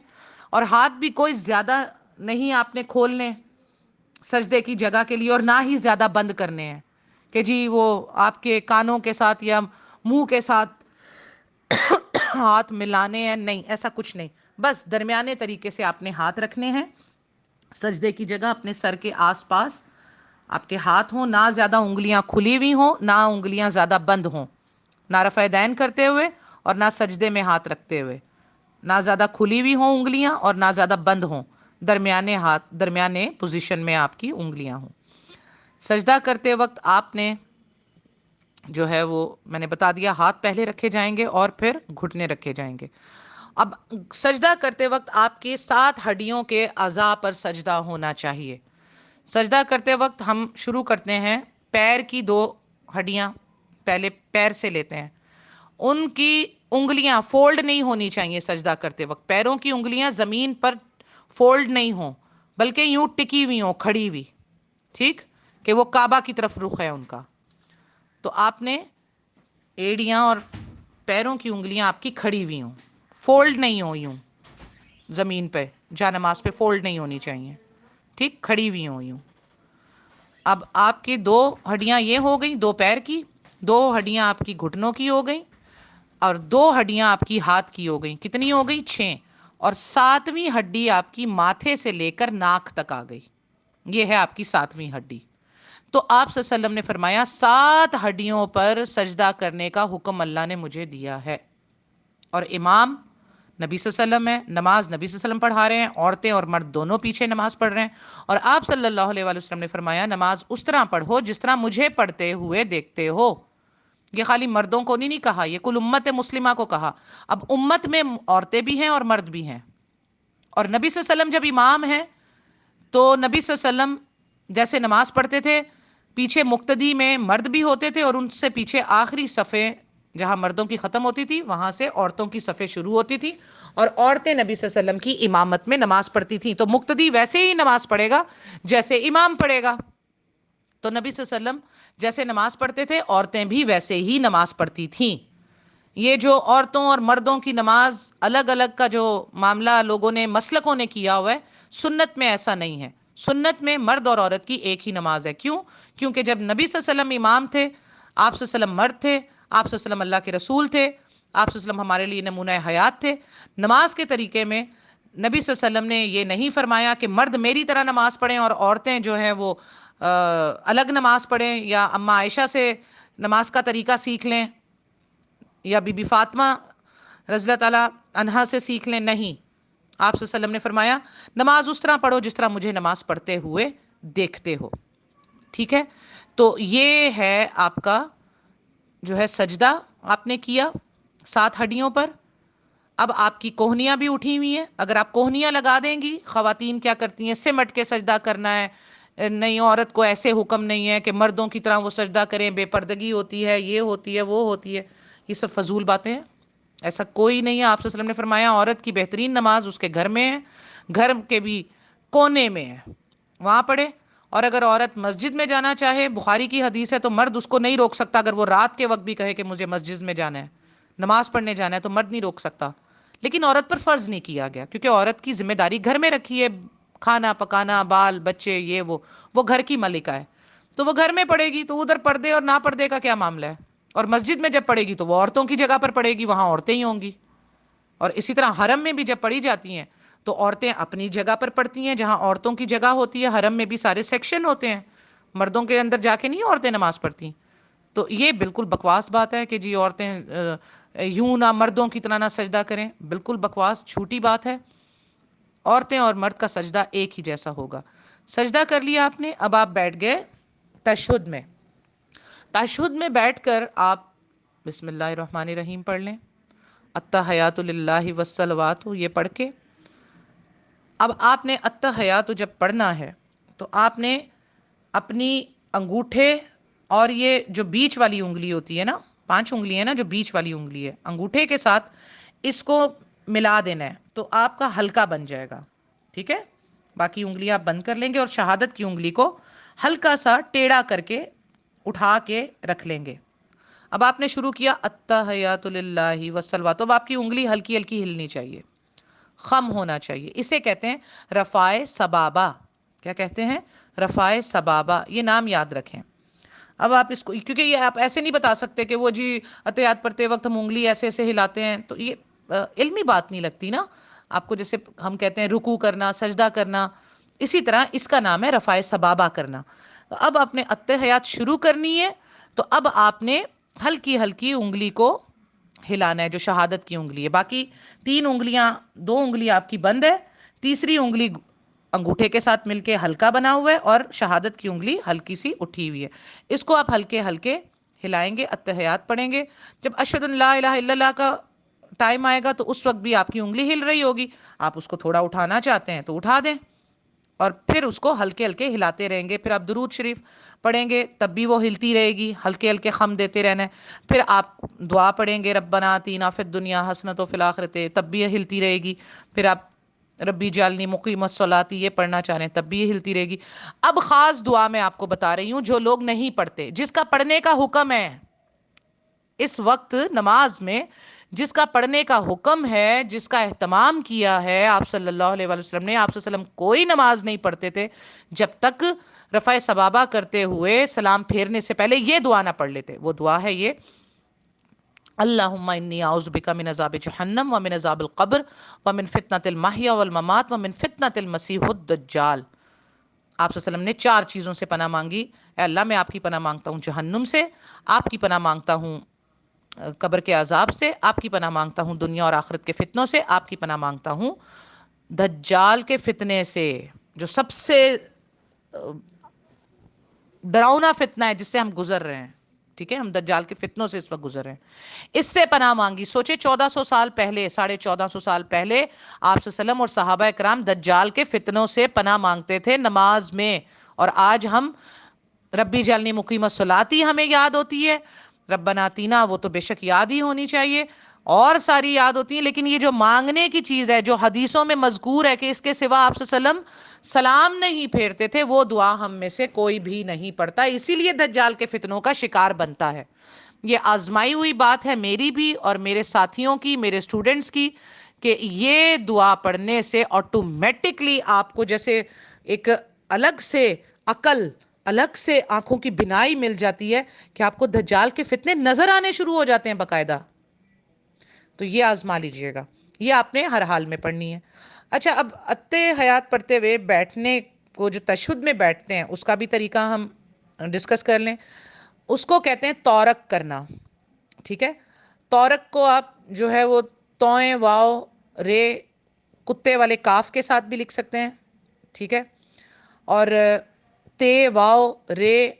اور ہاتھ بھی کوئی زیادہ نہیں آپ نے کھولنے سجدے کی جگہ کے لیے، اور نہ ہی زیادہ بند کرنے ہیں. کہ جی وہ آپ کے کانوں کے ساتھ یا منہ کے ساتھ ہاتھ ملانے ہیں، نہیں، ایسا کچھ نہیں. بس درمیانے طریقے سے آپ نے ہاتھ رکھنے ہیں سجدے کی جگہ اپنے سر کے آس پاس. آپ کے ہاتھ ہوں، نہ زیادہ انگلیاں کھلی ہوئی ہوں، نہ انگلیاں زیادہ بند ہوں، نہ رفع دین کرتے ہوئے اور نہ سجدے میں ہاتھ رکھتے ہوئے، نہ زیادہ کھلی ہوئی ہوں انگلیاں اور نہ زیادہ بند ہوں، درمیانے ہاتھ، درمیانے پوزیشن میں آپ کی انگلیاں ہوں. سجدہ کرتے وقت آپ نے جو ہے وہ میں نے بتا دیا، ہاتھ پہلے رکھے جائیں گے اور پھر گھٹنے رکھے جائیں گے. اب سجدہ کرتے وقت آپ کی 7 ہڈیوں کے اعضاء پر سجدہ ہونا چاہیے. سجدہ کرتے وقت ہم شروع کرتے ہیں پیر کی 2 ہڈیاں، پہلے پیر سے لیتے ہیں. ان کی انگلیاں فولڈ نہیں ہونی چاہیے سجدہ کرتے وقت. پیروں کی انگلیاں زمین پر فولڈ نہیں ہوں بلکہ یوں ٹکی ہوئی ہوں، کھڑی ہوئی، ٹھیک، کہ وہ کعبہ کی طرف رخ ہے ان کا. تو آپ نے ایڑیاں اور پیروں کی انگلیاں آپ کی کھڑی ہوئی ہوں، فولڈ نہیں ہو یوں زمین پہ، جا نماز پہ فولڈ نہیں ہونی چاہیے، ٹھیک، کھڑی ہوئی ہوں یوں. اب آپ کی 2 ہڈیاں یہ ہو گئی 2 پیر کی، 2 ہڈیاں آپ کی گھٹنوں کی ہو گئی اور 2 ہڈیاں آپ کی ہاتھ کی ہو گئی. کتنی ہو گئی؟ 6. اور 7ویں ہڈی آپ کی ماتھے سے لے کر ناک تک آ گئی. یہ ہے آپ کی 7ویں ہڈی. تو آپ صلی اللہ علیہ وسلم نے فرمایا 7 ہڈیوں پر سجدہ کرنے کا حکم اللہ نے مجھے دیا ہے. اور امام نبی صلی اللہ علیہ وسلم ہے، نماز نبی صلی اللہ علیہ وسلم پڑھا رہے ہیں، عورتیں اور مرد دونوں پیچھے نماز پڑھ رہے ہیں. اور آپ صلی اللہ علیہ وآلہ وسلم نے فرمایا نماز اس طرح پڑھو جس طرح مجھے پڑھتے ہوئے دیکھتے ہو. یہ خالی مردوں کو نہیں کہا، یہ کل امت مسلمہ کو کہا. اب امت میں عورتیں بھی ہیں اور مرد بھی ہیں، اور نبی صلی اللہ علیہ وسلم جب امام ہیں تو نبی صلی اللہ علیہ وسلم جیسے نماز پڑھتے تھے، پیچھے مقتدی میں مرد بھی ہوتے تھے اور ان سے پیچھے آخری صفیں جہاں مردوں کی ختم ہوتی تھی وہاں سے عورتوں کی صفیں شروع ہوتی تھی، اور عورتیں نبی صلی اللہ علیہ وسلم کی امامت میں نماز پڑھتی تھیں. تو مقتدی ویسے ہی نماز پڑھے گا جیسے امام پڑھے گا. تو نبی صلی اللہ علیہ وسلم جیسے نماز پڑھتے تھے عورتیں بھی ویسے ہی نماز پڑھتی تھیں. یہ جو عورتوں اور مردوں کی نماز الگ الگ کا جو معاملہ لوگوں نے مسلکوں نے کیا ہوا ہے، سنت میں ایسا نہیں ہے. سنت میں مرد اور عورت کی ایک ہی نماز ہے. کیوں؟ کیونکہ جب نبی صلی اللہ علیہ وسلم امام تھے، آپ صلی اللہ علیہ وسلم مرد تھے، آپ صلی اللہ علیہ وسلم اللہ کے رسول تھے، آپ صلی اللہ علیہ وسلم ہمارے لیے نمونہ حیات تھے. نماز کے طریقے میں نبی صلی اللہ علیہ وسلم نے یہ نہیں فرمایا کہ مرد میری طرح نماز پڑھیں اور عورتیں جو ہیں وہ الگ نماز پڑھیں، یا اماں عائشہ سے نماز کا طریقہ سیکھ لیں یا بی بی فاطمہ رضی اللہ تعالیٰ عنہا سے سیکھ لیں. نہیں، آپ صلی اللہ علیہ وسلم نے فرمایا نماز اس طرح پڑھو جس طرح مجھے نماز پڑھتے ہوئے دیکھتے ہو. ٹھیک ہے، تو یہ ہے آپ کا جو ہے سجدہ آپ نے کیا 7 ہڈیوں پر. اب آپ کی کوہنیاں بھی اٹھی ہوئی ہیں. اگر آپ کوہنیاں لگا دیں گی، خواتین کیا کرتی ہیں سمٹ کے سجدہ کرنا ہے، نہیں عورت کو ایسے حکم نہیں ہے کہ مردوں کی طرح وہ سجدہ کریں، بے پردگی ہوتی ہے، یہ ہوتی ہے، وہ ہوتی ہے، یہ سب فضول باتیں ہیں. ایسا کوئی نہیں ہے. آپ صلی اللہ علیہ وسلم نے فرمایا عورت کی بہترین نماز اس کے گھر میں ہے، گھر کے بھی کونے میں ہے، وہاں پڑھے. اور اگر عورت مسجد میں جانا چاہے، بخاری کی حدیث ہے، تو مرد اس کو نہیں روک سکتا. اگر وہ رات کے وقت بھی کہے کہ مجھے مسجد میں جانا ہے، نماز پڑھنے جانا ہے، تو مرد نہیں روک سکتا. لیکن عورت پر فرض نہیں کیا گیا کیونکہ عورت کی ذمہ داری گھر میں رکھی ہے، کھانا پکانا، بال بچے، یہ وہ گھر کی ملکہ ہے. تو وہ گھر میں پڑے گی تو ادھر پردے اور نہ پردے کا کیا معاملہ ہے. اور مسجد میں جب پڑے گی تو وہ عورتوں کی جگہ پر پڑے گی، وہاں عورتیں ہی ہوں گی. اور اسی طرح حرم میں بھی جب پڑھی جاتی ہیں تو عورتیں اپنی جگہ پر پڑھتی ہیں جہاں عورتوں کی جگہ ہوتی ہے. حرم میں بھی سارے سیکشن ہوتے ہیں، مردوں کے اندر جا کے نہیں عورتیں نماز پڑھتی. تو یہ بالکل بکواس بات ہے کہ جی عورتیں یوں نہ مردوں کی طرح نہ سجدہ کریں. بالکل بکواس، جھوٹی بات ہے. عورتیں اور مرد کا سجدہ ایک ہی جیسا ہوگا. سجدہ کر لیا آپ نے، اب آپ بیٹھ گئے تشہد میں. تشہد میں بیٹھ کر آپ بسم اللہ الرحمن الرحیم پڑھ لیں، التحیات للہ والصلوات یہ پڑھ کے. اب آپ نے التحیات جب پڑھنا ہے تو آپ نے اپنی انگوٹھے اور یہ جو بیچ والی انگلی ہوتی ہے نا، 5 انگلی ہے نا، جو بیچ والی انگلی ہے، انگوٹھے کے ساتھ اس کو ملا دینا ہے تو آپ کا ہلکا بن جائے گا. ٹھیک ہے، باقی انگلیاں آپ بند کر لیں گے اور شہادت کی انگلی کو ہلکا سا ٹیڑھا کر کے اٹھا کے رکھ لیں گے. اب آپ نے شروع کیا التحیات للہ والصلوات، تو اب آپ کی انگلی ہلکی ہلکی ہلنی چاہیے، خم ہونا چاہیے. اسے کہتے ہیں رفع سبابہ. کیا کہتے ہیں؟ رفع سبابہ. یہ نام یاد رکھیں. اب آپ اس کو، کیونکہ یہ آپ ایسے نہیں بتا سکتے کہ وہ جی اتحیات پڑھتے وقت ہم انگلی ایسے ایسے ہلاتے ہیں، تو یہ علمی بات نہیں لگتی نا آپ کو. جیسے ہم کہتے ہیں رکوع کرنا، سجدہ کرنا، اسی طرح اس کا نام ہے رفع سبابہ کرنا. تو اب آپ نے اتحیات شروع کرنی ہے، تو اب آپ نے ہلکی ہلکی انگلی کو ہلانا ہے جو شہادت کی انگلی ہے. باقی 3 انگلیاں، 2 انگلیاں آپ کی بند ہے، تیسری انگلی انگوٹھے کے ساتھ مل کے ہلکا بنا ہوا ہے، اور شہادت کی انگلی ہلکی سی اٹھی ہوئی ہے. اس کو آپ ہلکے ہلکے ہلائیں گے، اتحیات پڑھیں گے. جب اشہد ان لا الہ الا اللہ کا ٹائم آئے گا تو اس وقت بھی آپ کی انگلی ہل رہی ہوگی، آپ اس کو تھوڑا اٹھانا چاہتے ہیں تو اٹھا دیں، اور پھر اس کو ہلکے ہلکے ہلاتے رہیں گے. پھر آپ درود شریف پڑھیں گے تب بھی وہ ہلتی رہے گی، ہلکے ہلکے خم دیتے رہنا ہے. پھر آپ دعا پڑھیں گے ربنا آتینا فی الدنیا حسنۃ وفی الآخرۃ، تب بھی یہ ہلتی رہے گی. پھر آپ ربی جعلنی مقیم الصلاۃ یہ پڑھنا چاہ رہے ہیں تب بھی یہ ہلتی رہے گی. اب خاص دعا میں آپ کو بتا رہی ہوں جو لوگ نہیں پڑھتے، جس کا پڑھنے کا حکم ہے اس وقت نماز میں، جس کا پڑھنے کا حکم ہے، جس کا اہتمام کیا ہے آپ صلی اللہ علیہ وآلہ وسلم نے. آپ صلی اللہ علیہ وسلم کوئی نماز نہیں پڑھتے تھے جب تک رفع سبابہ کرتے ہوئے سلام پھیرنے سے پہلے یہ دعا نہ پڑھ لیتے. وہ دعا ہے یہ: اللہم انی اعوذ بک من عذاب جہنم ومن عذاب القبر ومن فتنۃ المحیا والممات ومن فتنۃ المسیح الدجال. آپ صلی اللہ علیہ وسلم نے 4 چیزوں سے پناہ مانگی. اے اللہ میں آپ کی پناہ مانگتا ہوں جہنم سے، آپ کی پناہ مانگتا ہوں قبر کے عذاب سے، آپ کی پناہ مانگتا ہوں دنیا اور آخرت کے فتنوں سے، آپ کی پناہ مانگتا ہوں دجال کے فتنے سے، جو سب سے ڈراؤنا فتنہ ہے جس سے ہم گزر رہے ہیں. ٹھیک ہے، ہم دجال کے فتنوں سے اس وقت گزر رہے ہیں. اس سے پناہ مانگی. سوچے 1400 سال پہلے، 1450 سال پہلے آپ صلی اللہ علیہ وسلم اور صحابہ کرام دجال کے فتنوں سے پناہ مانگتے تھے نماز میں. اور آج ہم ربی جعلنی مقیم الصلاۃ ہی ہمیں یاد ہوتی ہے، ربنا آتینا وہ تو بے شک یاد ہی ہونی چاہیے، اور ساری یاد ہوتی ہیں. لیکن یہ جو مانگنے کی چیز ہے، جو حدیثوں میں مذکور ہے کہ اس کے سوا آپ صلی اللہ علیہ وسلم سلام نہیں پھیرتے تھے، وہ دعا ہم میں سے کوئی بھی نہیں پڑھتا، اسی لیے دجال کے فتنوں کا شکار بنتا ہے. یہ آزمائی ہوئی بات ہے میری بھی اور میرے ساتھیوں کی، میرے اسٹوڈنٹس کی، کہ یہ دعا پڑھنے سے آٹومیٹکلی آپ کو جیسے ایک الگ سے عقل، الگ سے آنکھوں کی بینائی مل جاتی ہے کہ آپ کو دجال کے فتنے نظر آنے شروع ہو جاتے ہیں باقاعدہ. تو یہ آزما لیجئے گا، یہ آپ نے ہر حال میں پڑھنی ہے. اچھا، اب اتحیات پڑھتے ہوئے بیٹھنے کو، جو تشہد میں بیٹھتے ہیں اس کا بھی طریقہ ہم ڈسکس کر لیں. اس کو کہتے ہیں تورک کرنا. ٹھیک ہے، تورک کو آپ جو ہے وہ توئیں واو رے کتے والے کاف کے ساتھ بھی لکھ سکتے ہیں. ٹھیک ہے، اور تے واو رے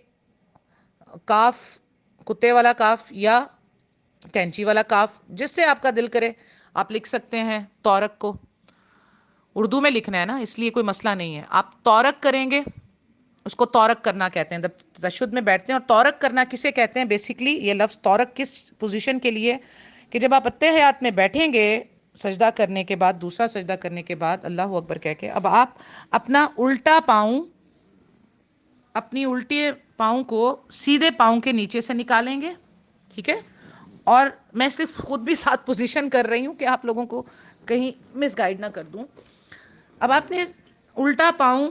کاف، کتے والا کاف یا کینچی والا کاف، جس سے آپ کا دل کرے آپ لکھ سکتے ہیں تورک کو. اردو میں لکھنا ہے نا، اس لیے کوئی مسئلہ نہیں ہے. آپ تورک کریں گے، اس کو تورک کرنا کہتے ہیں جب تشہد میں بیٹھتے ہیں. اور تورک کرنا کسے کہتے ہیں؟ بیسیکلی یہ لفظ تورک کس پوزیشن کے لیے کہ جب آپ اتحیات میں بیٹھیں گے سجدہ کرنے کے بعد، دوسرا سجدہ کرنے کے بعد اللہ اکبر کہہ کے، اب آپ اپنا الٹا پاؤں، اپنی الٹے پاؤں کو سیدھے پاؤں کے نیچے سے نکالیں گے. ٹھیک ہے، اور میں صرف خود بھی ساتھ پوزیشن کر رہی ہوں کہ آپ لوگوں کو کہیں مس گائیڈ نہ کر دوں. اب آپ نے الٹا پاؤں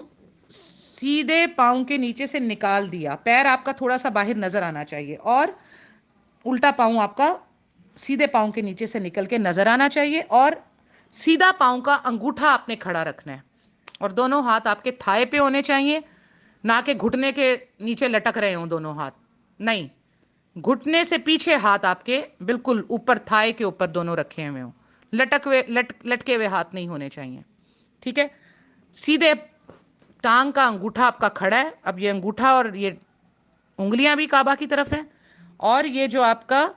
سیدھے پاؤں کے نیچے سے نکال دیا، پیر آپ کا تھوڑا سا باہر نظر آنا چاہیے، اور الٹا پاؤں آپ کا سیدھے پاؤں کے نیچے سے نکل کے نظر آنا چاہیے، اور سیدھا پاؤں کا انگوٹھا آپ نے کھڑا رکھنا ہے، اور دونوں ہاتھ آپ کے تھائے پہ ہونے چاہیے، نہ کہ گھٹنے کے نیچے لٹک رہے ہوں دونوں ہاتھ. نہیں، گھٹنے سے پیچھے ہاتھ آپ کے بالکل اوپر تھائے کے اوپر دونوں رکھے ہوئے ہوں، لٹکے ہوئے ہاتھ نہیں ہونے چاہیے. ٹھیک ہے، سیدھے ٹانگ کا انگوٹھا آپ کا کھڑا ہے. اب یہ انگوٹھا اور یہ انگلیاں بھی کعبہ کی طرف ہیں، اور یہ جو آپ کا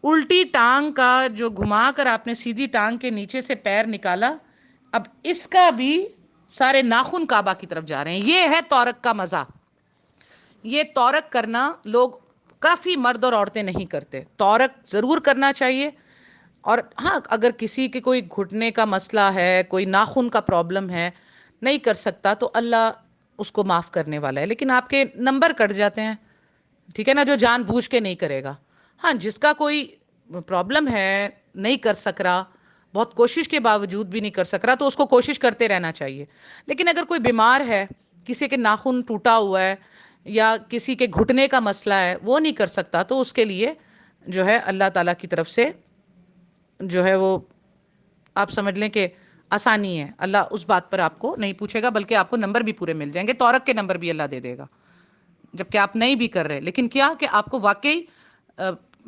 الٹی ٹانگ کا جو گھما کر آپ نے سیدھی ٹانگ کے نیچے سے پیر نکالا، اب اس کا بھی سارے ناخن کعبہ کی طرف جا رہے ہیں. یہ ہے تورک کا مزہ. یہ تورک کرنا لوگ کافی مرد اور عورتیں نہیں کرتے. تورک ضرور کرنا چاہیے. اور ہاں، اگر کسی کی کوئی گھٹنے کا مسئلہ ہے، کوئی ناخن کا پرابلم ہے، نہیں کر سکتا، تو اللہ اس کو معاف کرنے والا ہے. لیکن آپ کے نمبر کٹ جاتے ہیں، ٹھیک ہے نا، جو جان بوجھ کے نہیں کرے گا. ہاں، جس کا کوئی پرابلم ہے، نہیں کر سک رہا، بہت کوشش کے باوجود بھی نہیں کر سک رہا، تو اس کو کوشش کرتے رہنا چاہیے. لیکن اگر کوئی بیمار ہے، کسی کے ناخن ٹوٹا ہوا ہے، یا کسی کے گھٹنے کا مسئلہ ہے وہ نہیں کر سکتا، تو اس کے لیے جو ہے اللہ تعالیٰ کی طرف سے جو ہے وہ آپ سمجھ لیں کہ آسانی ہے، اللہ اس بات پر آپ کو نہیں پوچھے گا، بلکہ آپ کو نمبر بھی پورے مل جائیں گے، تورک کے نمبر بھی اللہ دے دے گا، جبکہ آپ نہیں بھی کر رہے، لیکن کیا کہ آپ کو واقعی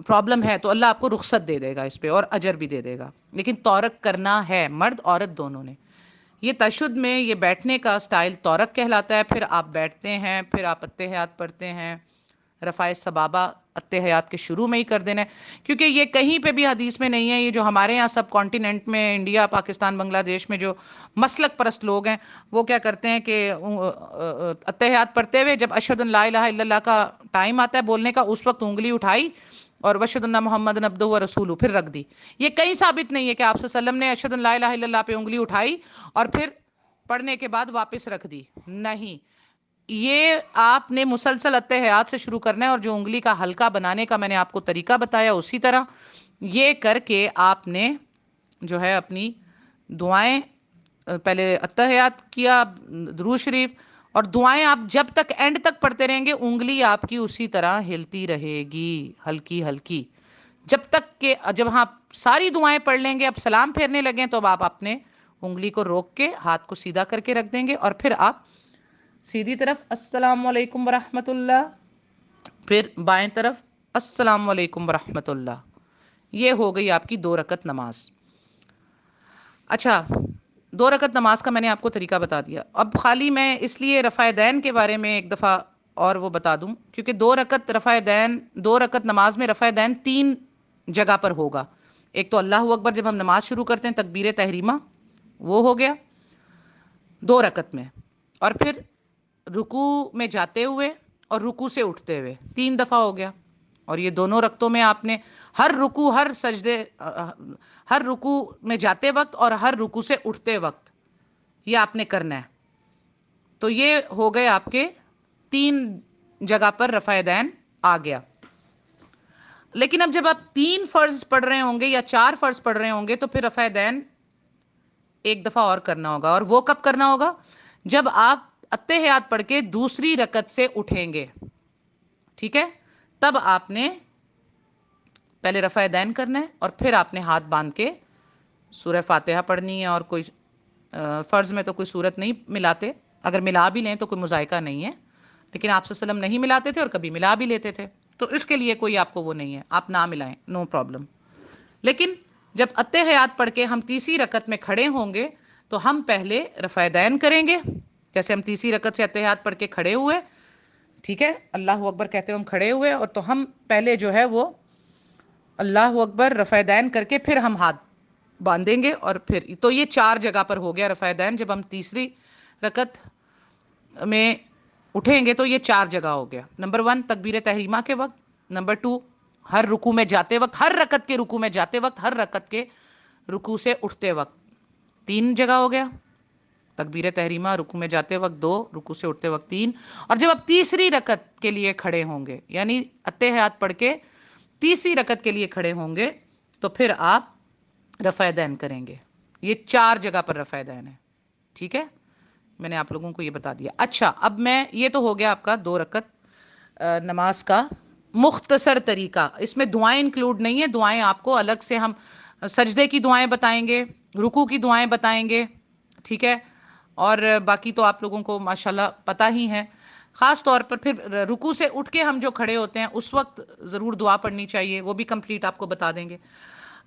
پرابلم ہے تو اللہ آپ کو رخصت دے دے گا اس پہ اور اجر بھی دے دے گا، لیکن تورک کرنا ہے مرد عورت دونوں نے۔ یہ تشہد میں یہ بیٹھنے کا سٹائل تورک کہلاتا ہے، پھر آپ بیٹھتے ہیں، پھر آپ اتحیات پڑھتے ہیں، رفع صبابہ اتحیات کے شروع میں ہی کر دینا ہے، کیونکہ یہ کہیں پہ بھی حدیث میں نہیں ہے، یہ جو ہمارے یہاں سب کانٹیننٹ میں انڈیا پاکستان بنگلہ دیش میں جو مسلک پرست لوگ ہیں وہ کیا کرتے ہیں کہ اتحیات پڑھتے ہوئے جب اشہد ان لا الہ الا اللہ کا ٹائم آتا ہے بولنے کا اس وقت انگلی اٹھائی اور واشہد ان محمد عبدہ و رسولہ پھر رکھ دی۔ یہ کہیں ثابت نہیں ہے کہ آپ صلی اللہ علیہ وسلم نے اشہد ان لا الہ الا اللہ پہ انگلی اٹھائی اور پھر پڑھنے کے بعد واپس رکھ دی، نہیں، یہ آپ نے مسلسل اتحیات سے شروع کرنا ہے، اور جو انگلی کا حلقہ بنانے کا میں نے آپ کو طریقہ بتایا اسی طرح یہ کر کے آپ نے جو ہے اپنی دعائیں پہلے اتحیات کیا، درود شریف، اور دعائیں آپ جب تک اینڈ تک پڑھتے رہیں گے انگلی آپ کی اسی طرح ہلتی رہے گی ہلکی ہلکی، جب تک کہ جب آپ ساری دعائیں پڑھ لیں گے، اب سلام پھیرنے لگیں تو اب آپ اپنے انگلی کو روک کے ہاتھ کو سیدھا کر کے رکھ دیں گے، اور پھر آپ سیدھی طرف السلام علیکم ورحمۃ اللہ، پھر بائیں طرف السلام علیکم ورحمۃ اللہ۔ یہ ہو گئی آپ کی 2 رکعت نماز۔ اچھا، 2 رکعت نماز کا میں نے آپ کو طریقہ بتا دیا، اب خالی میں اس لیے رفع دین کے بارے میں ایک دفعہ اور وہ بتا دوں، کیونکہ 2 رکعت رفع دین، 2 رکعت نماز میں رفع دین 3 جگہ پر ہوگا۔ ایک تو اللہ اکبر جب ہم نماز شروع کرتے ہیں تکبیر تحریمہ، وہ ہو گیا 2 رکعت میں، اور پھر رکوع میں جاتے ہوئے اور رکوع سے اٹھتے ہوئے 3 دفعہ ہو گیا، اور یہ دونوں رکعتوں میں آپ نے ہر رکوع، ہر سجدے، ہر رکوع میں جاتے وقت اور ہر رکوع سے اٹھتے وقت یہ آپ نے کرنا ہے، تو یہ ہو گئے آپ کے 3 جگہ پر رفع دین آ گیا۔ لیکن اب جب آپ 3 فرض پڑھ رہے ہوں گے یا 4 فرض پڑھ رہے ہوں گے تو پھر رفع دین ایک دفعہ اور کرنا ہوگا، اور وہ کب کرنا ہوگا؟ جب آپ اتحیات پڑھ کے دوسری رکعت سے اٹھیں گے، ٹھیک ہے، تب آپ نے پہلے رفع دین کرنا ہے، اور پھر آپ نے ہاتھ باندھ کے سورہ فاتحہ پڑھنی ہے، اور کوئی فرض میں تو کوئی صورت نہیں ملاتے، اگر ملا بھی لیں تو کوئی مذائقہ نہیں ہے، لیکن آپ صلی اللہ علیہ وسلم نہیں ملاتے تھے اور کبھی ملا بھی لیتے تھے، تو اس کے لیے کوئی آپ کو وہ نہیں ہے، آپ نہ ملائیں، نو پرابلم۔ لیکن جب اتحیات پڑھ کے ہم تیسری رکعت میں کھڑے ہوں گے تو ہم پہلے رفع دین کریں گے، جیسے ہم تیسری رکعت سے اتحیات پڑھ کے کھڑے ہوئے، ٹھیک ہے، اللہ اکبر کہتے ہوئے ہم کھڑے ہوئے، اور تو ہم پہلے جو ہے وہ اللہ اکبر رفع دین کر کے پھر ہم ہاتھ باندھیں گے، اور پھر تو یہ 4 جگہ پر ہو گیا رفع دین، جب ہم تیسری رکعت میں اٹھیں گے تو یہ 4 جگہ ہو گیا، نمبر 1 تکبیر تحریمہ کے وقت، نمبر 2 ہر رکوع میں جاتے وقت، ہر رکعت کے رکوع میں جاتے وقت، ہر رکعت کے رکوع سے اٹھتے وقت 3 جگہ ہو گیا، تکبیر تحریمہ، رکوع میں جاتے وقت 2، رکوع سے اٹھتے وقت 3، اور جب آپ تیسری رکعت کے لیے کھڑے ہوں گے، یعنی اتحیات پڑھ کے تیسری رکعت کے لیے کھڑے ہوں گے تو پھر آپ رفع دین کریں گے، یہ 4 جگہ پر رفع دین ہے، ٹھیک ہے، میں نے آپ لوگوں کو یہ بتا دیا۔ اچھا، اب میں یہ تو ہو گیا آپ کا 2 رکعت نماز کا مختصر طریقہ، اس میں دعائیں انکلوڈ نہیں ہے، دعائیں آپ کو الگ سے ہم سجدے کی دعائیں بتائیں گے، رکوع کی دعائیں بتائیں گے، ٹھیک ہے، اور باقی تو آپ لوگوں کو ماشاءاللہ پتہ ہی ہے، خاص طور پر پھر رکوع سے اٹھ کے ہم جو کھڑے ہوتے ہیں اس وقت ضرور دعا پڑھنی چاہیے، وہ بھی کمپلیٹ آپ کو بتا دیں گے۔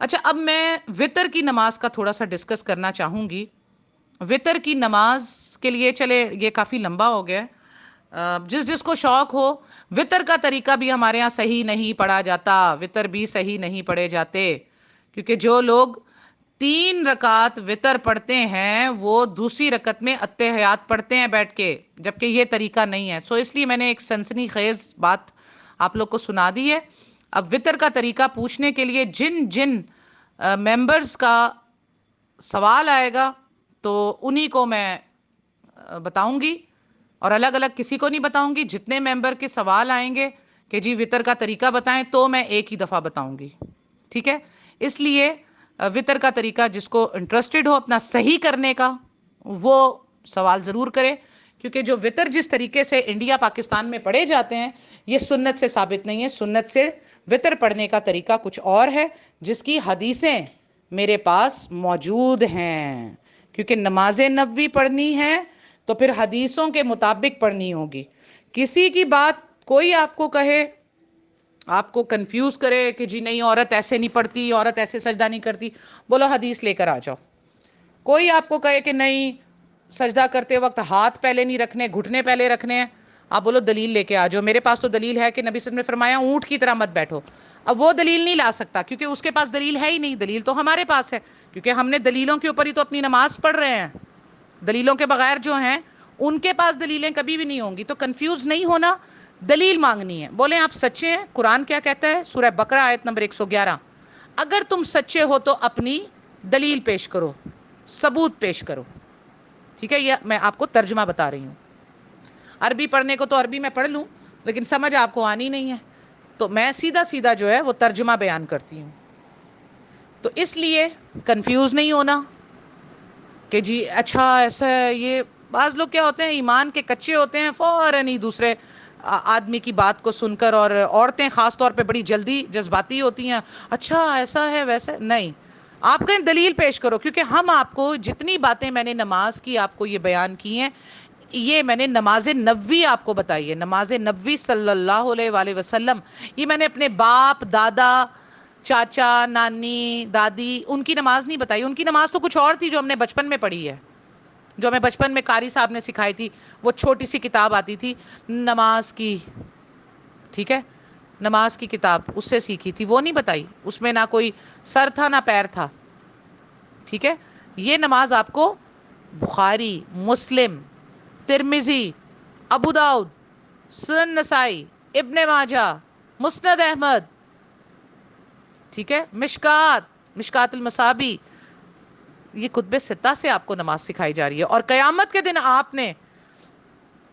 اچھا، اب میں وتر کی نماز کا تھوڑا سا ڈسکس کرنا چاہوں گی۔ وتر کی نماز کے لیے چلے یہ کافی لمبا ہو گیا، جس جس کو شوق ہو، وتر کا طریقہ بھی ہمارے ہاں صحیح نہیں پڑھا جاتا، وتر بھی صحیح نہیں پڑھے جاتے، کیونکہ جو لوگ 3 رکعت وتر پڑھتے ہیں وہ دوسری رکعت میں اتحیات پڑھتے ہیں بیٹھ کے، جبکہ یہ طریقہ نہیں ہے، سو اس لیے میں نے ایک سنسنی خیز بات آپ لوگ کو سنا دی ہے۔ اب وتر کا طریقہ پوچھنے کے لیے جن جن ممبرز کا سوال آئے گا تو انہی کو میں بتاؤں گی، اور الگ الگ کسی کو نہیں بتاؤں گی، جتنے ممبر کے سوال آئیں گے کہ جی وتر کا طریقہ بتائیں تو میں ایک ہی دفعہ بتاؤں گی، ٹھیک ہے، اس لیے وتر کا طریقہ جس کو انٹرسٹڈ ہو اپنا صحیح کرنے کا وہ سوال ضرور کرے، کیونکہ جو وطر جس طریقے سے انڈیا پاکستان میں پڑھے جاتے ہیں یہ سنت سے ثابت نہیں ہے. سنت سے وطر پڑھنے کا طریقہ کچھ اور ہے جس کی حدیثیں میرے پاس موجود ہیں. کیونکہ نماز نبوی پڑھنی ہے تو پھر حدیثوں کے مطابق پڑھنی ہوگی. کسی کی بات کوئی آپ کو کہے، آپ کو کنفیوز کرے کہ جی نہیں عورت ایسے نہیں پڑھتی، عورت ایسے سجدہ نہیں کرتی، بولو حدیث لے کر آ جاؤ. کوئی آپ کو کہے کہ نہیں سجدہ کرتے وقت ہاتھ پہلے نہیں رکھنے، گھٹنے پہلے رکھنے ہیں، آپ بولو دلیل لے کے آ جاؤ. میرے پاس تو دلیل ہے کہ نبی صلی اللہ علیہ وسلم نے فرمایا اونٹ کی طرح مت بیٹھو. اب وہ دلیل نہیں لا سکتا کیونکہ اس کے پاس دلیل ہے ہی نہیں. دلیل تو ہمارے پاس ہے کیونکہ ہم نے دلیلوں کے اوپر ہی تو اپنی نماز پڑھ رہے ہیں. دلیلوں کے بغیر جو ہیں ان کے پاس دلیلیں کبھی بھی نہیں ہوں گی. تو کنفیوز نہیں ہونا، دلیل مانگنی ہے. بولیں آپ سچے ہیں؟ قرآن کیا کہتا ہے؟ سورہ بقرہ آیت نمبر 111، اگر تم سچے ہو تو اپنی دلیل پیش کرو، ثبوت پیش کرو. ٹھیک ہے، یہ میں آپ کو ترجمہ بتا رہی ہوں. عربی پڑھنے کو تو عربی میں پڑھ لوں لیکن سمجھ آپ کو آنی نہیں ہے تو میں سیدھا سیدھا جو ہے وہ ترجمہ بیان کرتی ہوں. تو اس لیے کنفیوز نہیں ہونا کہ جی اچھا ایسا ہے. یہ بعض لوگ کیا ہوتے ہیں ایمان کے کچے ہوتے ہیں، فوراً ہی دوسرے آدمی کی بات کو سن کر، اور عورتیں خاص طور پہ بڑی جلدی جذباتی ہوتی ہیں، اچھا ایسا ہے ویسا نہیں. آپ کہیں دلیل پیش کرو کیونکہ ہم آپ کو جتنی باتیں میں نے نماز کی آپ کو یہ بیان کی ہیں، یہ میں نے نماز نبوی آپ کو بتائی ہے. نماز نبوی صلی اللہ علیہ وآلہ وسلم، یہ میں نے اپنے باپ دادا چاچا نانی دادی ان کی نماز نہیں بتائی. ان کی نماز تو کچھ اور تھی جو ہم نے بچپن میں پڑھی ہے، جو ہمیں بچپن میں قاری صاحب نے سکھائی تھی. وہ چھوٹی سی کتاب آتی تھی نماز کی، ٹھیک ہے، نماز کی کتاب، اس سے سیکھی تھی. وہ نہیں بتائی، اس میں نہ کوئی سر تھا نہ پیر تھا. ٹھیک ہے، یہ نماز آپ کو بخاری، مسلم، ترمذی، ابو داؤد، سنن نسائی، ابن ماجہ، مسند احمد، ٹھیک ہے، مشکات المصابی، یہ کتب ستہ سے آپ کو نماز سکھائی جا رہی ہے. اور قیامت کے دن آپ نے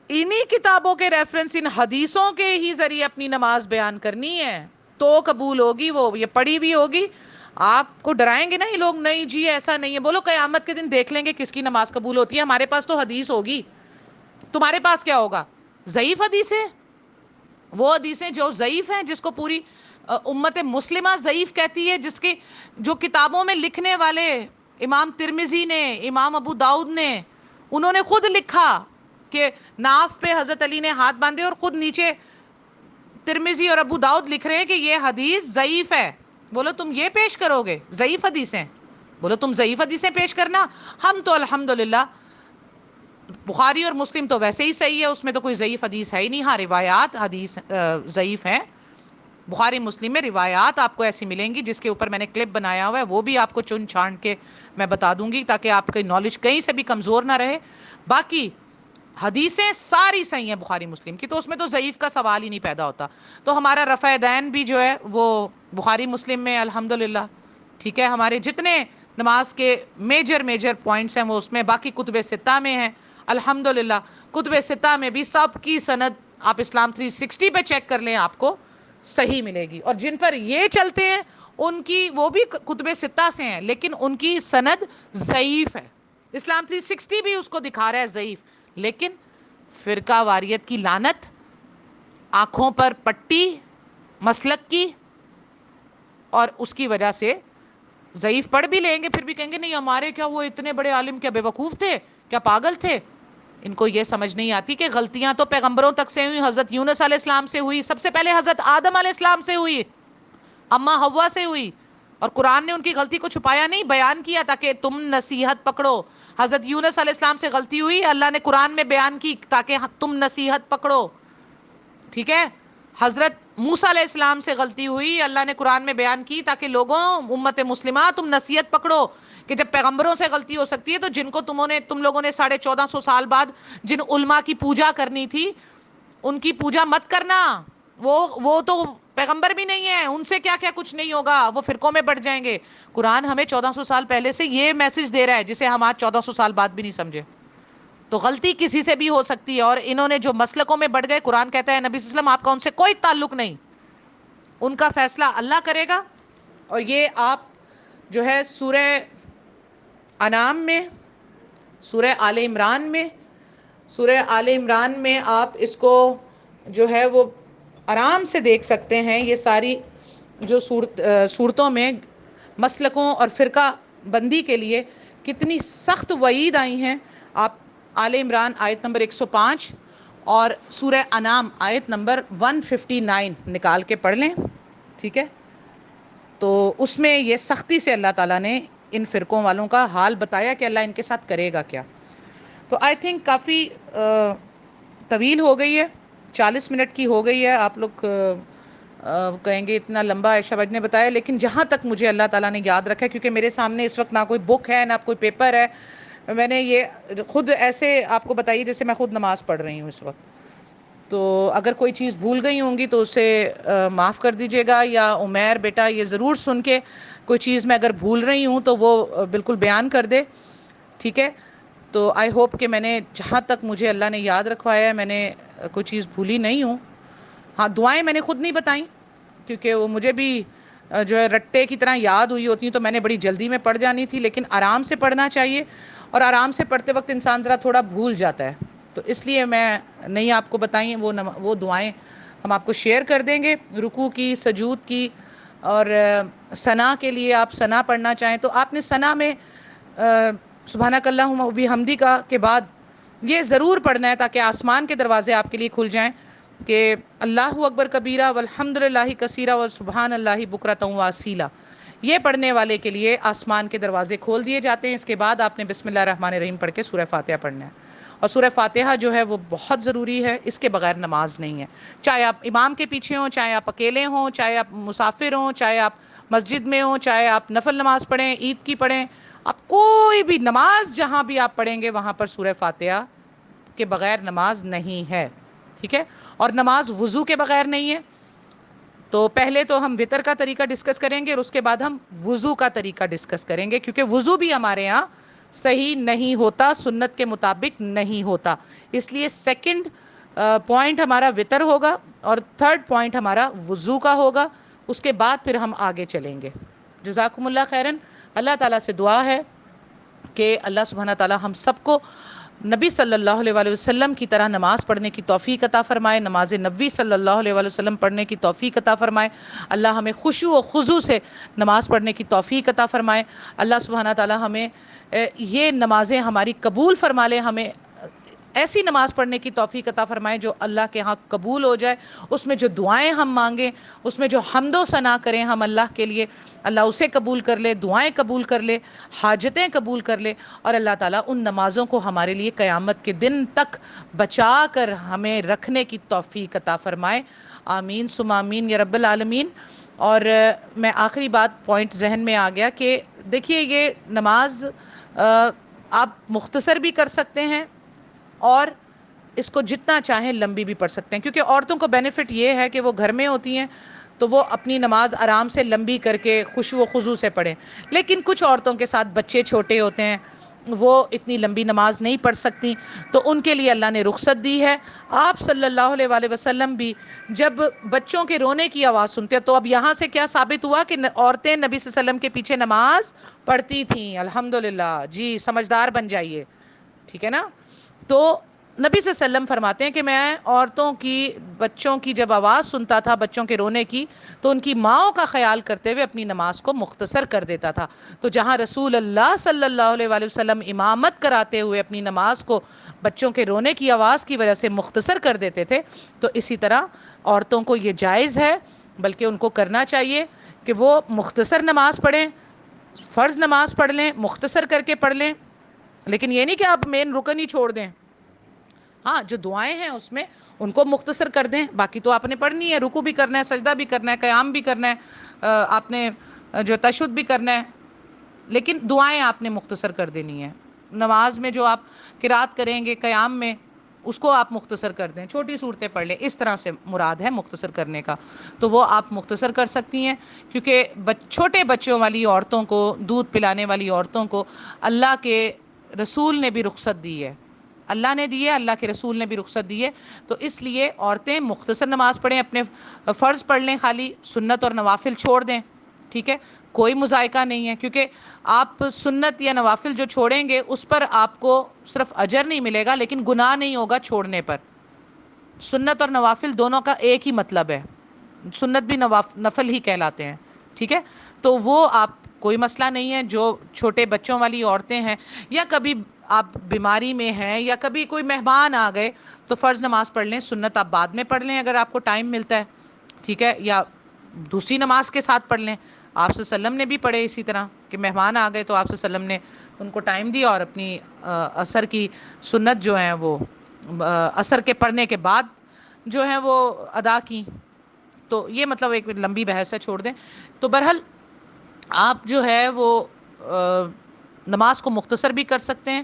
انہی کتابوں کے ریفرنس، ان حدیثوں کے ہی ذریعے اپنی نماز بیان کرنی ہے تو قبول ہوگی. وہ یہ پڑھی بھی ہوگی. آپ کو ڈرائیں گے نا یہ لوگ، نہیں جی ایسا نہیں ہے، بولو قیامت کے دن دیکھ لیں گے کس کی نماز قبول ہوتی ہے. ہمارے پاس تو حدیث ہوگی، تمہارے پاس کیا ہوگا؟ ضعیف حدیثیں. وہ حدیثیں جو ضعیف ہیں، جس کو پوری امت مسلمہ ضعیف کہتی ہے، جس کی جو کتابوں میں لکھنے والے امام ترمذی نے، امام ابو داؤد نے، انہوں نے خود لکھا کہ ناف پہ حضرت علی نے ہاتھ باندھے، اور خود نیچے ترمذی اور ابو داؤد لکھ رہے ہیں کہ یہ حدیث ضعیف ہے. بولو تم یہ پیش کرو گے ضعیف حدیثیں؟ بولو تم ضعیف حدیثیں پیش کرنا. ہم تو الحمدللہ بخاری اور مسلم تو ویسے ہی صحیح ہے، اس میں تو کوئی ضعیف حدیث ہے ہی نہیں. ہاں روایات حدیث ضعیف ہیں. بخاری مسلم میں روایات آپ کو ایسی ملیں گی جس کے اوپر میں نے کلپ بنایا ہوا ہے، وہ بھی آپ کو چن چھان کے میں بتا دوں گی تاکہ آپ کی نالج کہیں سے بھی کمزور نہ رہے. باقی حدیثیں ساری صحیح ہیں بخاری مسلم کی، تو اس میں تو ضعیف کا سوال ہی نہیں پیدا ہوتا. تو ہمارا رفع دین بھی جو ہے وہ بخاری مسلم میں الحمدللہ. ٹھیک ہے، ہمارے جتنے نماز کے میجر پوائنٹس ہیں وہ اس میں، باقی کتب ستہ میں ہیں الحمدللہ. کتب ستہ میں بھی سب کی سند آپ اسلام 360 پہ چیک کر لیں، آپ کو صحیح ملے گی. اور جن پر یہ چلتے ہیں ان کی، وہ بھی کتب ستہ سے ہیں لیکن ان کی سند ضعیف ہے. اسلام 360 بھی اس کو دکھا رہا ہے ضعیف، لیکن فرقہ واریت کی لعنت، آنکھوں پر پٹی مسلک کی، اور اس کی وجہ سے ضعیف پڑھ بھی لیں گے پھر بھی کہیں گے نہیں ہمارے کیا وہ اتنے بڑے عالم کیا بے وقوف تھے، کیا پاگل تھے. ان کو یہ سمجھ نہیں آتی کہ غلطیاں تو پیغمبروں تک سے ہوئی. حضرت یونس علیہ السلام سے ہوئی، سب سے پہلے حضرت آدم علیہ السلام سے ہوئی، اماں حوا سے ہوئی، اور قرآن نے ان کی غلطی کو چھپایا نہیں، بیان کیا تاکہ تم نصیحت پکڑو. حضرت یونس علیہ السلام سے غلطی ہوئی، اللہ نے قرآن میں بیان کی تاکہ تم نصیحت پکڑو. ٹھیک ہے، حضرت موسیٰ علیہ السلام سے غلطی ہوئی، اللہ نے قرآن میں بیان کی تاکہ لوگوں امت مسلمہ تم نصیحت پکڑو کہ جب پیغمبروں سے غلطی ہو سکتی ہے تو جن کو تم لوگوں نے 1450 سال بعد جن علماء کی پوجا کرنی تھی ان کی پوجا مت کرنا. وہ تو پیغمبر بھی نہیں ہے، ان سے کیا کیا کچھ نہیں ہوگا، وہ فرقوں میں بٹ جائیں گے. قرآن ہمیں 1400 سال پہلے سے یہ میسج دے رہا ہے جسے ہم آج 1400 سال بعد بھی نہیں سمجھے. تو غلطی کسی سے بھی ہو سکتی ہے، اور انہوں نے جو مسلکوں میں بڑھ گئے، قرآن کہتا ہے نبی صلی اللہ علیہ وسلم آپ کا ان سے کوئی تعلق نہیں، ان کا فیصلہ اللہ کرے گا. اور یہ آپ جو ہے سورہ انعام میں، سورہ آل عمران میں، سورہ آل عمران میں آپ اس کو جو ہے وہ آرام سے دیکھ سکتے ہیں. یہ ساری جو صورتوں میں مسلکوں اور فرقہ بندی کے لیے کتنی سخت وعید آئی ہیں. آپ آل عمران آیت نمبر 105 اور سورہ انعام آیت نمبر 159 نکال کے پڑھ لیں. ٹھیک ہے، تو اس میں یہ سختی سے اللہ تعالیٰ نے ان فرقوں والوں کا حال بتایا کہ اللہ ان کے ساتھ کرے گا کیا. تو آئی تھنک کافی طویل ہو گئی ہے، 40 منٹ کی ہو گئی ہے. آپ لوگ کہیں گے اتنا لمبا عائشہ بج نے بتایا، لیکن جہاں تک مجھے اللہ تعالیٰ نے یاد رکھا ہے، کیونکہ میرے سامنے اس وقت نہ کوئی بک ہے نہ کوئی پیپر ہے، میں نے یہ خود ایسے آپ کو بتائی جیسے میں خود نماز پڑھ رہی ہوں اس وقت. تو اگر کوئی چیز بھول گئی ہوں گی تو اسے معاف کر دیجیے گا. یا عمیر بیٹا یہ ضرور سن کے کوئی چیز میں اگر بھول رہی ہوں تو وہ بالکل بیان کر دے. ٹھیک ہے، تو آئی ہوپ کہ میں نے جہاں تک مجھے اللہ نے یاد رکھوایا ہے میں نے کوئی چیز بھولی نہیں ہوں. ہاں، دعائیں میں نے خود نہیں بتائیں کیونکہ وہ مجھے بھی جو ہے رٹے کی طرح یاد ہوئی ہوتی ہیں، تو میں نے بڑی جلدی میں پڑھ جانی تھی. لیکن آرام سے پڑھنا چاہیے، اور آرام سے پڑھتے وقت انسان ذرا تھوڑا بھول جاتا ہے. تو اس لیے میں نہیں آپ کو بتائیں. وہ دعائیں ہم آپ کو شیئر کر دیں گے، رکوع کی، سجود کی. اور ثنا کے لیے آپ ثنا پڑھنا چاہیں تو آپ نے ثنا میں سبحانک اللہم و بحمدک کا کے بعد یہ ضرور پڑھنا ہے تاکہ آسمان کے دروازے آپ کے لیے کھل جائیں کہ اللہ اکبر کبیرہ والحمد للہ کثیرہ وسبحان اللہ بکرۃ و اصیلا. یہ پڑھنے والے کے لیے آسمان کے دروازے کھول دیے جاتے ہیں. اس کے بعد آپ نے بسم اللہ الرحمن الرحیم پڑھ کے سورہ فاتحہ پڑھنا ہے. اور سورہ فاتحہ جو ہے وہ بہت ضروری ہے، اس کے بغیر نماز نہیں ہے. چاہے آپ امام کے پیچھے ہوں، چاہے آپ اکیلے ہوں، چاہے آپ مسافر ہوں، چاہے آپ مسجد میں ہوں، چاہے آپ نفل نماز پڑھیں، عید کی پڑھیں، آپ کوئی بھی نماز جہاں بھی آپ پڑھیں گے وہاں پر سورہ فاتحہ کے بغیر نماز نہیں ہے. ٹھیک ہے، اور نماز وضو کے بغیر نہیں ہے. تو پہلے تو ہم وطر کا طریقہ ڈسکس کریں گے اور اس کے بعد ہم وضو کا طریقہ ڈسکس کریں گے، کیونکہ وضو بھی ہمارے ہاں صحیح نہیں ہوتا، سنت کے مطابق نہیں ہوتا. اس لیے سیکنڈ پوائنٹ ہمارا وطر ہوگا اور تھرڈ پوائنٹ ہمارا وضو کا ہوگا. اس کے بعد پھر ہم آگے چلیں گے. جزاکم اللہ خیرن. اللہ تعالیٰ سے دعا ہے کہ اللہ سبحانہ تعالیٰ ہم سب کو نبی صلی اللہ علیہ وآلہ وسلم کی طرح نماز پڑھنے کی توفیق عطا فرمائے، نماز نبوی صلی اللہ علیہ وآلہ وسلم پڑھنے کی توفیق عطا فرمائے. اللہ ہمیں خشوع و خضوع سے نماز پڑھنے کی توفیق عطا فرمائے. اللہ سبحانہ تعالیٰ ہمیں یہ نمازیں ہماری قبول فرما لے، ہمیں ایسی نماز پڑھنے کی توفیق عطا فرمائے جو اللہ کے ہاں قبول ہو جائے. اس میں جو دعائیں ہم مانگیں، اس میں جو حمد و ثنا کریں ہم اللہ کے لیے، اللہ اسے قبول کر لے، دعائیں قبول کر لے، حاجتیں قبول کر لے. اور اللہ تعالیٰ ان نمازوں کو ہمارے لیے قیامت کے دن تک بچا کر ہمیں رکھنے کی توفیق عطا فرمائے. آمین ثم آمین یا رب العالمین. اور میں آخری بات پوائنٹ ذہن میں آ گیا کہ دیکھیے یہ نماز آپ مختصر بھی کر سکتے ہیں اور اس کو جتنا چاہیں لمبی بھی پڑھ سکتے ہیں، کیونکہ عورتوں کو بینیفٹ یہ ہے کہ وہ گھر میں ہوتی ہیں تو وہ اپنی نماز آرام سے لمبی کر کے خشوع و خضوع سے پڑھیں. لیکن کچھ عورتوں کے ساتھ بچے چھوٹے ہوتے ہیں، وہ اتنی لمبی نماز نہیں پڑھ سکتی، تو ان کے لیے اللہ نے رخصت دی ہے. آپ صلی اللہ علیہ وآلہ وسلم بھی جب بچوں کے رونے کی آواز سنتے ہیں، تو اب یہاں سے کیا ثابت ہوا کہ عورتیں نبی صلی اللہ علیہ وسلم کے پیچھے نماز پڑھتی تھیں. الحمدللہ. جی سمجھدار بن جائیے. ٹھیک ہے نا. تو نبی صلی اللہ علیہ وسلم فرماتے ہیں کہ میں عورتوں کی، بچوں کی جب آواز سنتا تھا، بچوں کے رونے کی، تو ان کی ماؤں کا خیال کرتے ہوئے اپنی نماز کو مختصر کر دیتا تھا. تو جہاں رسول اللہ صلی اللہ علیہ وآلہ وسلم امامت کراتے ہوئے اپنی نماز کو بچوں کے رونے کی آواز کی وجہ سے مختصر کر دیتے تھے، تو اسی طرح عورتوں کو یہ جائز ہے، بلکہ ان کو کرنا چاہیے کہ وہ مختصر نماز پڑھیں، فرض نماز پڑھ لیں، مختصر کر کے پڑھ لیں. لیکن یہ نہیں کہ آپ مین رکن ہی چھوڑ دیں. ہاں، جو دعائیں ہیں اس میں ان کو مختصر کر دیں، باقی تو آپ نے پڑھنی ہے، رکوع بھی کرنا ہے، سجدہ بھی کرنا ہے، قیام بھی کرنا ہے، آپ نے جو تشہد بھی کرنا ہے، لیکن دعائیں آپ نے مختصر کر دینی ہیں. نماز میں جو آپ قرات کریں گے قیام میں، اس کو آپ مختصر کر دیں، چھوٹی صورتیں پڑھ لیں، اس طرح سے مراد ہے مختصر کرنے کا. تو وہ آپ مختصر کر سکتی ہیں، کیونکہ چھوٹے بچوں والی عورتوں کو، دودھ پلانے والی عورتوں کو اللہ کے رسول نے بھی رخصت دی ہے. اللہ نے دی ہے، اللہ کے رسول نے بھی رخصت دی ہے. تو اس لیے عورتیں مختصر نماز پڑھیں، اپنے فرض پڑھ لیں، خالی سنت اور نوافل چھوڑ دیں. ٹھیک ہے، کوئی مذائقہ نہیں ہے، کیونکہ آپ سنت یا نوافل جو چھوڑیں گے اس پر آپ کو صرف اجر نہیں ملے گا لیکن گناہ نہیں ہوگا چھوڑنے پر. سنت اور نوافل دونوں کا ایک ہی مطلب ہے، سنت بھی نفل ہی کہلاتے ہیں. ٹھیک ہے، تو وہ آپ کوئی مسئلہ نہیں ہے. جو چھوٹے بچوں والی عورتیں ہیں، یا کبھی آپ بیماری میں ہیں، یا کبھی کوئی مہمان آ گئے، تو فرض نماز پڑھ لیں، سنت آپ بعد میں پڑھ لیں اگر آپ کو ٹائم ملتا ہے. ٹھیک ہے، یا دوسری نماز کے ساتھ پڑھ لیں. آپ صلی اللہ علیہ وسلم نے بھی پڑھے اسی طرح کہ مہمان آ گئے تو آپ صلی اللہ علیہ وسلم نے ان کو ٹائم دیا اور اپنی عصر کی سنت جو ہیں وہ عصر کے پڑھنے کے بعد جو ہیں وہ ادا کی. تو یہ مطلب ایک لمبی بحث ہے، چھوڑ دیں. تو بہرحال آپ جو ہے وہ نماز کو مختصر بھی کر سکتے ہیں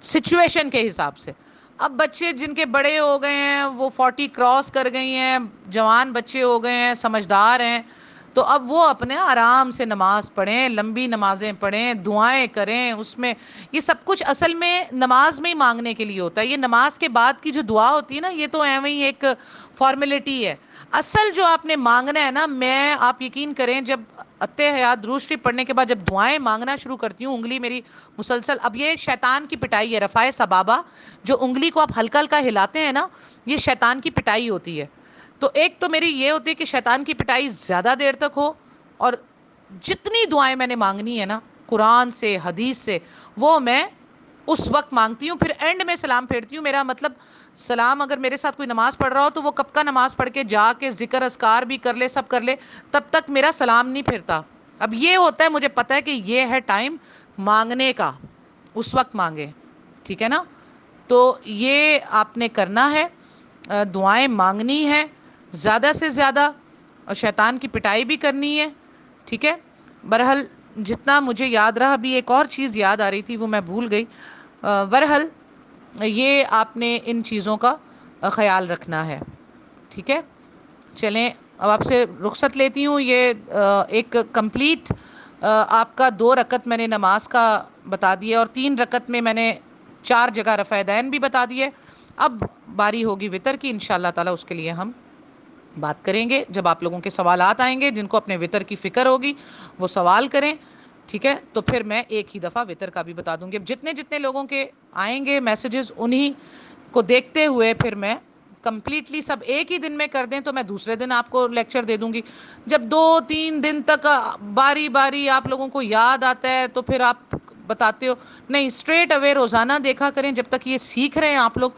سچویشن کے حساب سے. اب بچے جن کے بڑے ہو گئے ہیں، وہ 40 کراس کر گئی ہیں، جوان بچے ہو گئے ہیں، سمجھدار ہیں، تو اب وہ اپنے آرام سے نماز پڑھیں، لمبی نمازیں پڑھیں، دعائیں کریں. اس میں یہ سب کچھ اصل میں نماز میں ہی مانگنے کے لیے ہوتا ہے. یہ نماز کے بعد کی جو دعا ہوتی ہے نا، یہ تو ایویں ہی ایک فارمیلٹی ہے. اصل جو آپ نے مانگنا ہے نا، میں آپ یقین کریں، جب اتہ حیات درود شریف پڑھنے کے بعد جب دعائیں مانگنا شروع کرتی ہوں، انگلی میری مسلسل، اب یہ شیطان کی پٹائی ہے، رفع سبابہ، جو انگلی کو آپ ہلکا ہلکا ہلاتے ہیں نا، یہ شیطان کی پٹائی ہوتی ہے. تو ایک تو میری یہ ہوتی ہے کہ شیطان کی پٹائی زیادہ دیر تک ہو، اور جتنی دعائیں میں نے مانگنی ہے نا قرآن سے حدیث سے، وہ میں اس وقت مانگتی ہوں. پھر اینڈ میں سلام پھیرتی ہوں. میرا مطلب سلام اگر میرے ساتھ کوئی نماز پڑھ رہا ہو تو وہ کب کا نماز پڑھ کے جا کے ذکر اذکار بھی کر لے، سب کر لے، تب تک میرا سلام نہیں پھرتا. اب یہ ہوتا ہے، مجھے پتا ہے کہ یہ ہے ٹائم مانگنے کا، اس وقت مانگے. ٹھیک ہے نا، تو یہ آپ نے کرنا ہے، دعائیں مانگنی ہے زیادہ سے زیادہ، اور شیطان کی پٹائی بھی کرنی ہے. ٹھیک ہے، بہرحال جتنا مجھے یاد رہا. ابھی ایک اور چیز یاد آ رہی تھی، وہ میں بھول گئی. بہرحال یہ آپ نے ان چیزوں کا خیال رکھنا ہے. ٹھیک ہے، چلیں اب آپ سے رخصت لیتی ہوں. یہ ایک کمپلیٹ آپ کا 2 رکعت میں نے نماز کا بتا دیا، اور 3 رکعت میں نے 4 جگہ رفع دین بھی بتا دیے. اب باری ہوگی وتر کی، انشاءاللہ تعالی اس کے لیے ہم بات کریں گے جب آپ لوگوں کے سوالات آئیں گے. جن کو اپنے وتر کی فکر ہوگی وہ سوال کریں. ٹھیک ہے، تو پھر میں ایک ہی دفعہ وتر کا بھی بتا دوں گی. اب جتنے جتنے لوگوں کے آئیں گے میسیجز، انہی کو دیکھتے ہوئے پھر میں کمپلیٹلی سب ایک ہی دن میں کر دیں تو میں دوسرے دن آپ کو لیکچر دے دوں گی. جب 2-3 دن تک باری باری آپ لوگوں کو یاد آتا ہے تو پھر آپ بتاتے ہو. نہیں، اسٹریٹ اوے روزانہ دیکھا کریں جب تک یہ سیکھ رہے ہیں آپ لوگ.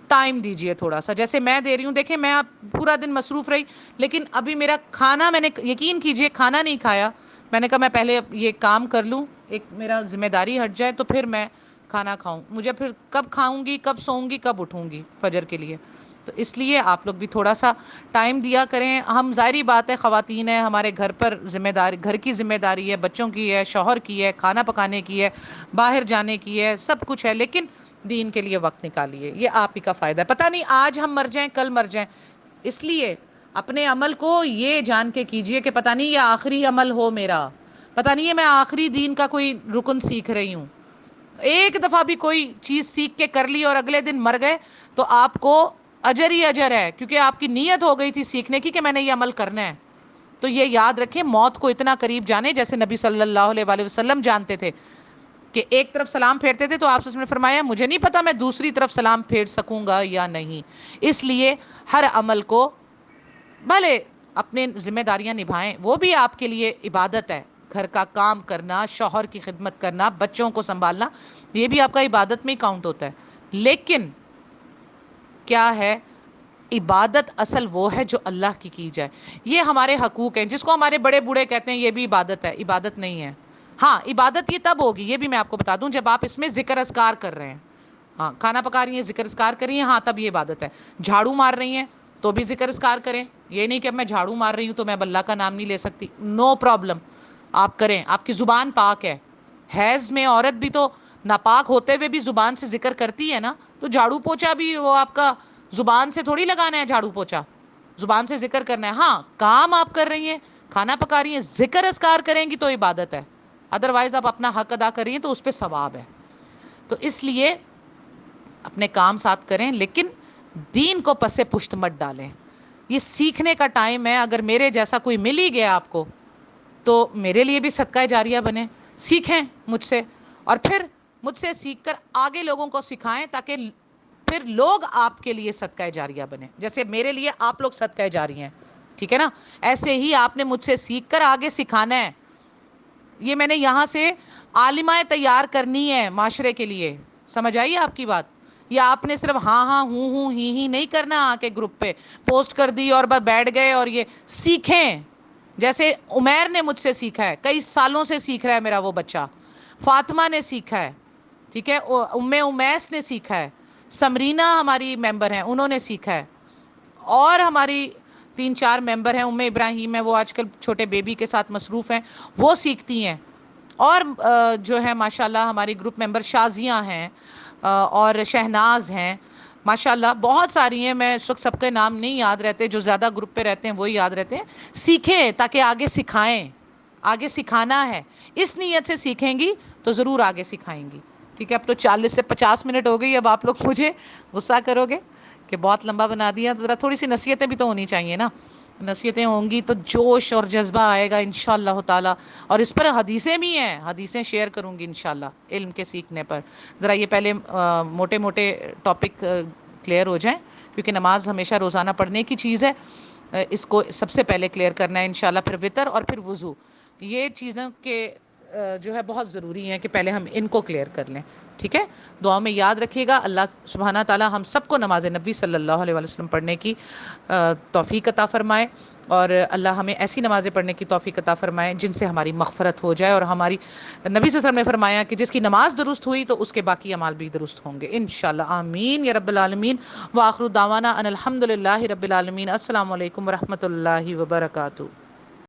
ٹائم دیجئے تھوڑا سا، جیسے میں دے رہی ہوں. دیکھیں میں اب پورا دن مصروف رہی، لیکن ابھی میرا کھانا، میں نے یقین کیجئے کھانا نہیں کھایا. میں نے کہا میں پہلے یہ کام کر لوں، ایک میرا ذمہ داری ہٹ جائے تو پھر میں کھانا کھاؤں. مجھے پھر کب کھاؤں گی، کب سوؤں گی، کب اٹھوں گی فجر کے لیے. تو اس لیے آپ لوگ بھی تھوڑا سا ٹائم دیا کریں. ہم ظاہری بات ہے خواتین ہیں، ہمارے گھر پر ذمہ داری، گھر کی ذمہ داری ہے، بچوں کی ہے، شوہر کی ہے، کھانا پکانے کی ہے، باہر جانے کی ہے، سب کچھ ہے. لیکن دین کے لیے وقت نکالیے، یہ آپ ہی کا فائدہ ہے. پتہ نہیں آج ہم مر جائیں، کل مر جائیں، اس لیے اپنے عمل کو یہ جان کے کیجئے کہ پتہ نہیں یہ آخری عمل ہو میرا، پتہ نہیں ہے میں آخری دین کا کوئی رکن سیکھ رہی ہوں. ایک دفعہ بھی کوئی چیز سیکھ کے کر لی اور اگلے دن مر گئے تو آپ کو اجر ہی اجر ہے، کیونکہ آپ کی نیت ہو گئی تھی سیکھنے کی کہ میں نے یہ عمل کرنا ہے. تو یہ یاد رکھیں، موت کو اتنا قریب جانے جیسے نبی صلی اللہ علیہ وآلہ وسلم جانتے تھے کہ ایک طرف سلام پھیرتے تھے تو آپ نے فرمایا مجھے نہیں پتا میں دوسری طرف سلام پھیر سکوں گا یا نہیں. اس لیے ہر عمل کو بھلے اپنے ذمہ داریاں نبھائیں، وہ بھی آپ کے لیے عبادت ہے. گھر کا کام کرنا، شوہر کی خدمت کرنا، بچوں کو سنبھالنا، یہ بھی آپ کا عبادت میں ہی کاؤنٹ ہوتا ہے. لیکن کیا ہے، عبادت اصل وہ ہے جو اللہ کی جائے. یہ ہمارے حقوق ہیں جس کو ہمارے بڑے بوڑھے کہتے ہیں یہ بھی عبادت ہے. عبادت نہیں ہے. ہاں عبادت یہ تب ہوگی، یہ بھی میں آپ کو بتا دوں، جب آپ اس میں ذکر اذکار کر رہے ہیں. ہاں کھانا پکا رہی ہیں، ذکر اذکار کر رہی ہیں، ہاں تب یہ عبادت ہے. جھاڑو مار رہی ہیں تو بھی ذکر اذکار کریں. یہ نہیں کہ اب میں جھاڑو مار رہی ہوں تو میں اب اللہ کا نام نہیں لے سکتی. نو پرابلم، آپ کریں، آپ کی زبان پاک ہے. حیض میں عورت بھی تو ناپاک ہوتے ہوئے بھی زبان سے ذکر کرتی ہے نا. تو جھاڑو پوچا بھی وہ آپ کا زبان سے تھوڑی لگانا ہے. جھاڑو پوچا زبان سے ذکر کرنا ہے. ہاں کام آپ کر رہی ہیں، کھانا پکا رہی ہیں، ذکر اذکار کریں گی تو عبادت ہے. ادروائز آپ اپنا حق ادا کر رہی ہیں تو اس پہ ثواب ہے. تو اس لیے اپنے کام ساتھ کریں، لیکن دین کو پس پشت مت ڈالیں. یہ سیکھنے کا ٹائم ہے. اگر میرے جیسا کوئی مل ہی گیا آپ کو تو میرے لیے بھی صدقہ جاریہ بنے. سیکھیں مجھ سے اور پھر مجھ سے سیکھ کر آگے لوگوں کو سکھائیں تاکہ پھر لوگ آپ کے لیے صدقہ جاریہ بنے. جیسے میرے لیے آپ لوگ صدقہ جاری ہیں, ٹھیک ہے نا, ایسے ہی آپ نے مجھ سے سیکھ کر آگے سکھانا ہے. یہ میں نے یہاں سے عالمائیں تیار کرنی ہے معاشرے کے لیے. سمجھ آئیے آپ کی بات؟ یہ آپ نے صرف ہاں ہاں ہوں ہی نہیں کرنا, آ کے گروپ پہ پوسٹ کر دی اور بس بیٹھ گئے. اور یہ سیکھیں, جیسے عمیر نے مجھ سے سیکھا ہے, کئی سالوں سے سیکھ رہا ہے میرا وہ بچہ. فاطمہ نے سیکھا ہے, ٹھیک ہے, امیس نے سیکھا ہے, سمرینہ ہماری ممبر ہیں انہوں نے سیکھا ہے, اور ہماری 3-4 ممبر ہیں, ابراہیم ہے وہ آج کل چھوٹے بیبی کے ساتھ مصروف ہیں, وہ سیکھتی ہیں. اور جو ہے ماشاءاللہ ہماری گروپ ممبر شازیاں ہیں, اور شہناز ہیں, ماشاءاللہ بہت ساری ہیں. میں اس وقت سب کے نام نہیں یاد رہتے, جو زیادہ گروپ پہ رہتے ہیں وہی یاد رہتے ہیں. سیکھیں تاکہ آگے سکھائیں, آگے سکھانا ہے. اس نیت سے سیکھیں گی تو ضرور آگے سکھائیں گی. ٹھیک ہے, اب تو 40 سے 50 منٹ ہو گئی. اب آپ لوگ مجھے غصہ کرو گے کہ بہت لمبا بنا دیا, تو ذرا تھوڑی سی نصیحتیں بھی تو ہونی چاہیے نا. نصیحتیں ہوں گی تو جوش اور جذبہ آئے گا انشاءاللہ تعالی. اور اس پر حدیثیں بھی ہیں, حدیثیں شیئر کروں گی انشاءاللہ علم کے سیکھنے پر. ذرا یہ پہلے موٹے موٹے ٹاپک کلیئر ہو جائیں, کیونکہ نماز ہمیشہ روزانہ پڑھنے کی چیز ہے. اس کو سب سے پہلے کلیئر کرنا ہے انشاءاللہ, پھر وطر اور پھر وضو. یہ چیزوں کے جو ہے بہت ضروری ہے کہ پہلے ہم ان کو کلیئر کر لیں. ٹھیک ہے, دعاؤں میں یاد رکھیے گا. اللہ سبحانہ تعالی ہم سب کو نماز نبی صلی اللہ علیہ وسلم پڑھنے کی توفیق عطا فرمائے, اور اللہ ہمیں ایسی نمازیں پڑھنے کی توفیق عطا فرمائے جن سے ہماری مغفرت ہو جائے. اور ہماری نبی صلی اللہ علیہ وسلم نے فرمایا کہ جس کی نماز درست ہوئی تو اس کے باقی اعمال بھی درست ہوں گے انشاءاللہ. آمین یا رب العالمین. وآخر دعوانا ان الحمد للہ رب العالمین. السلام علیکم ورحمۃ اللہ وبرکاتہ.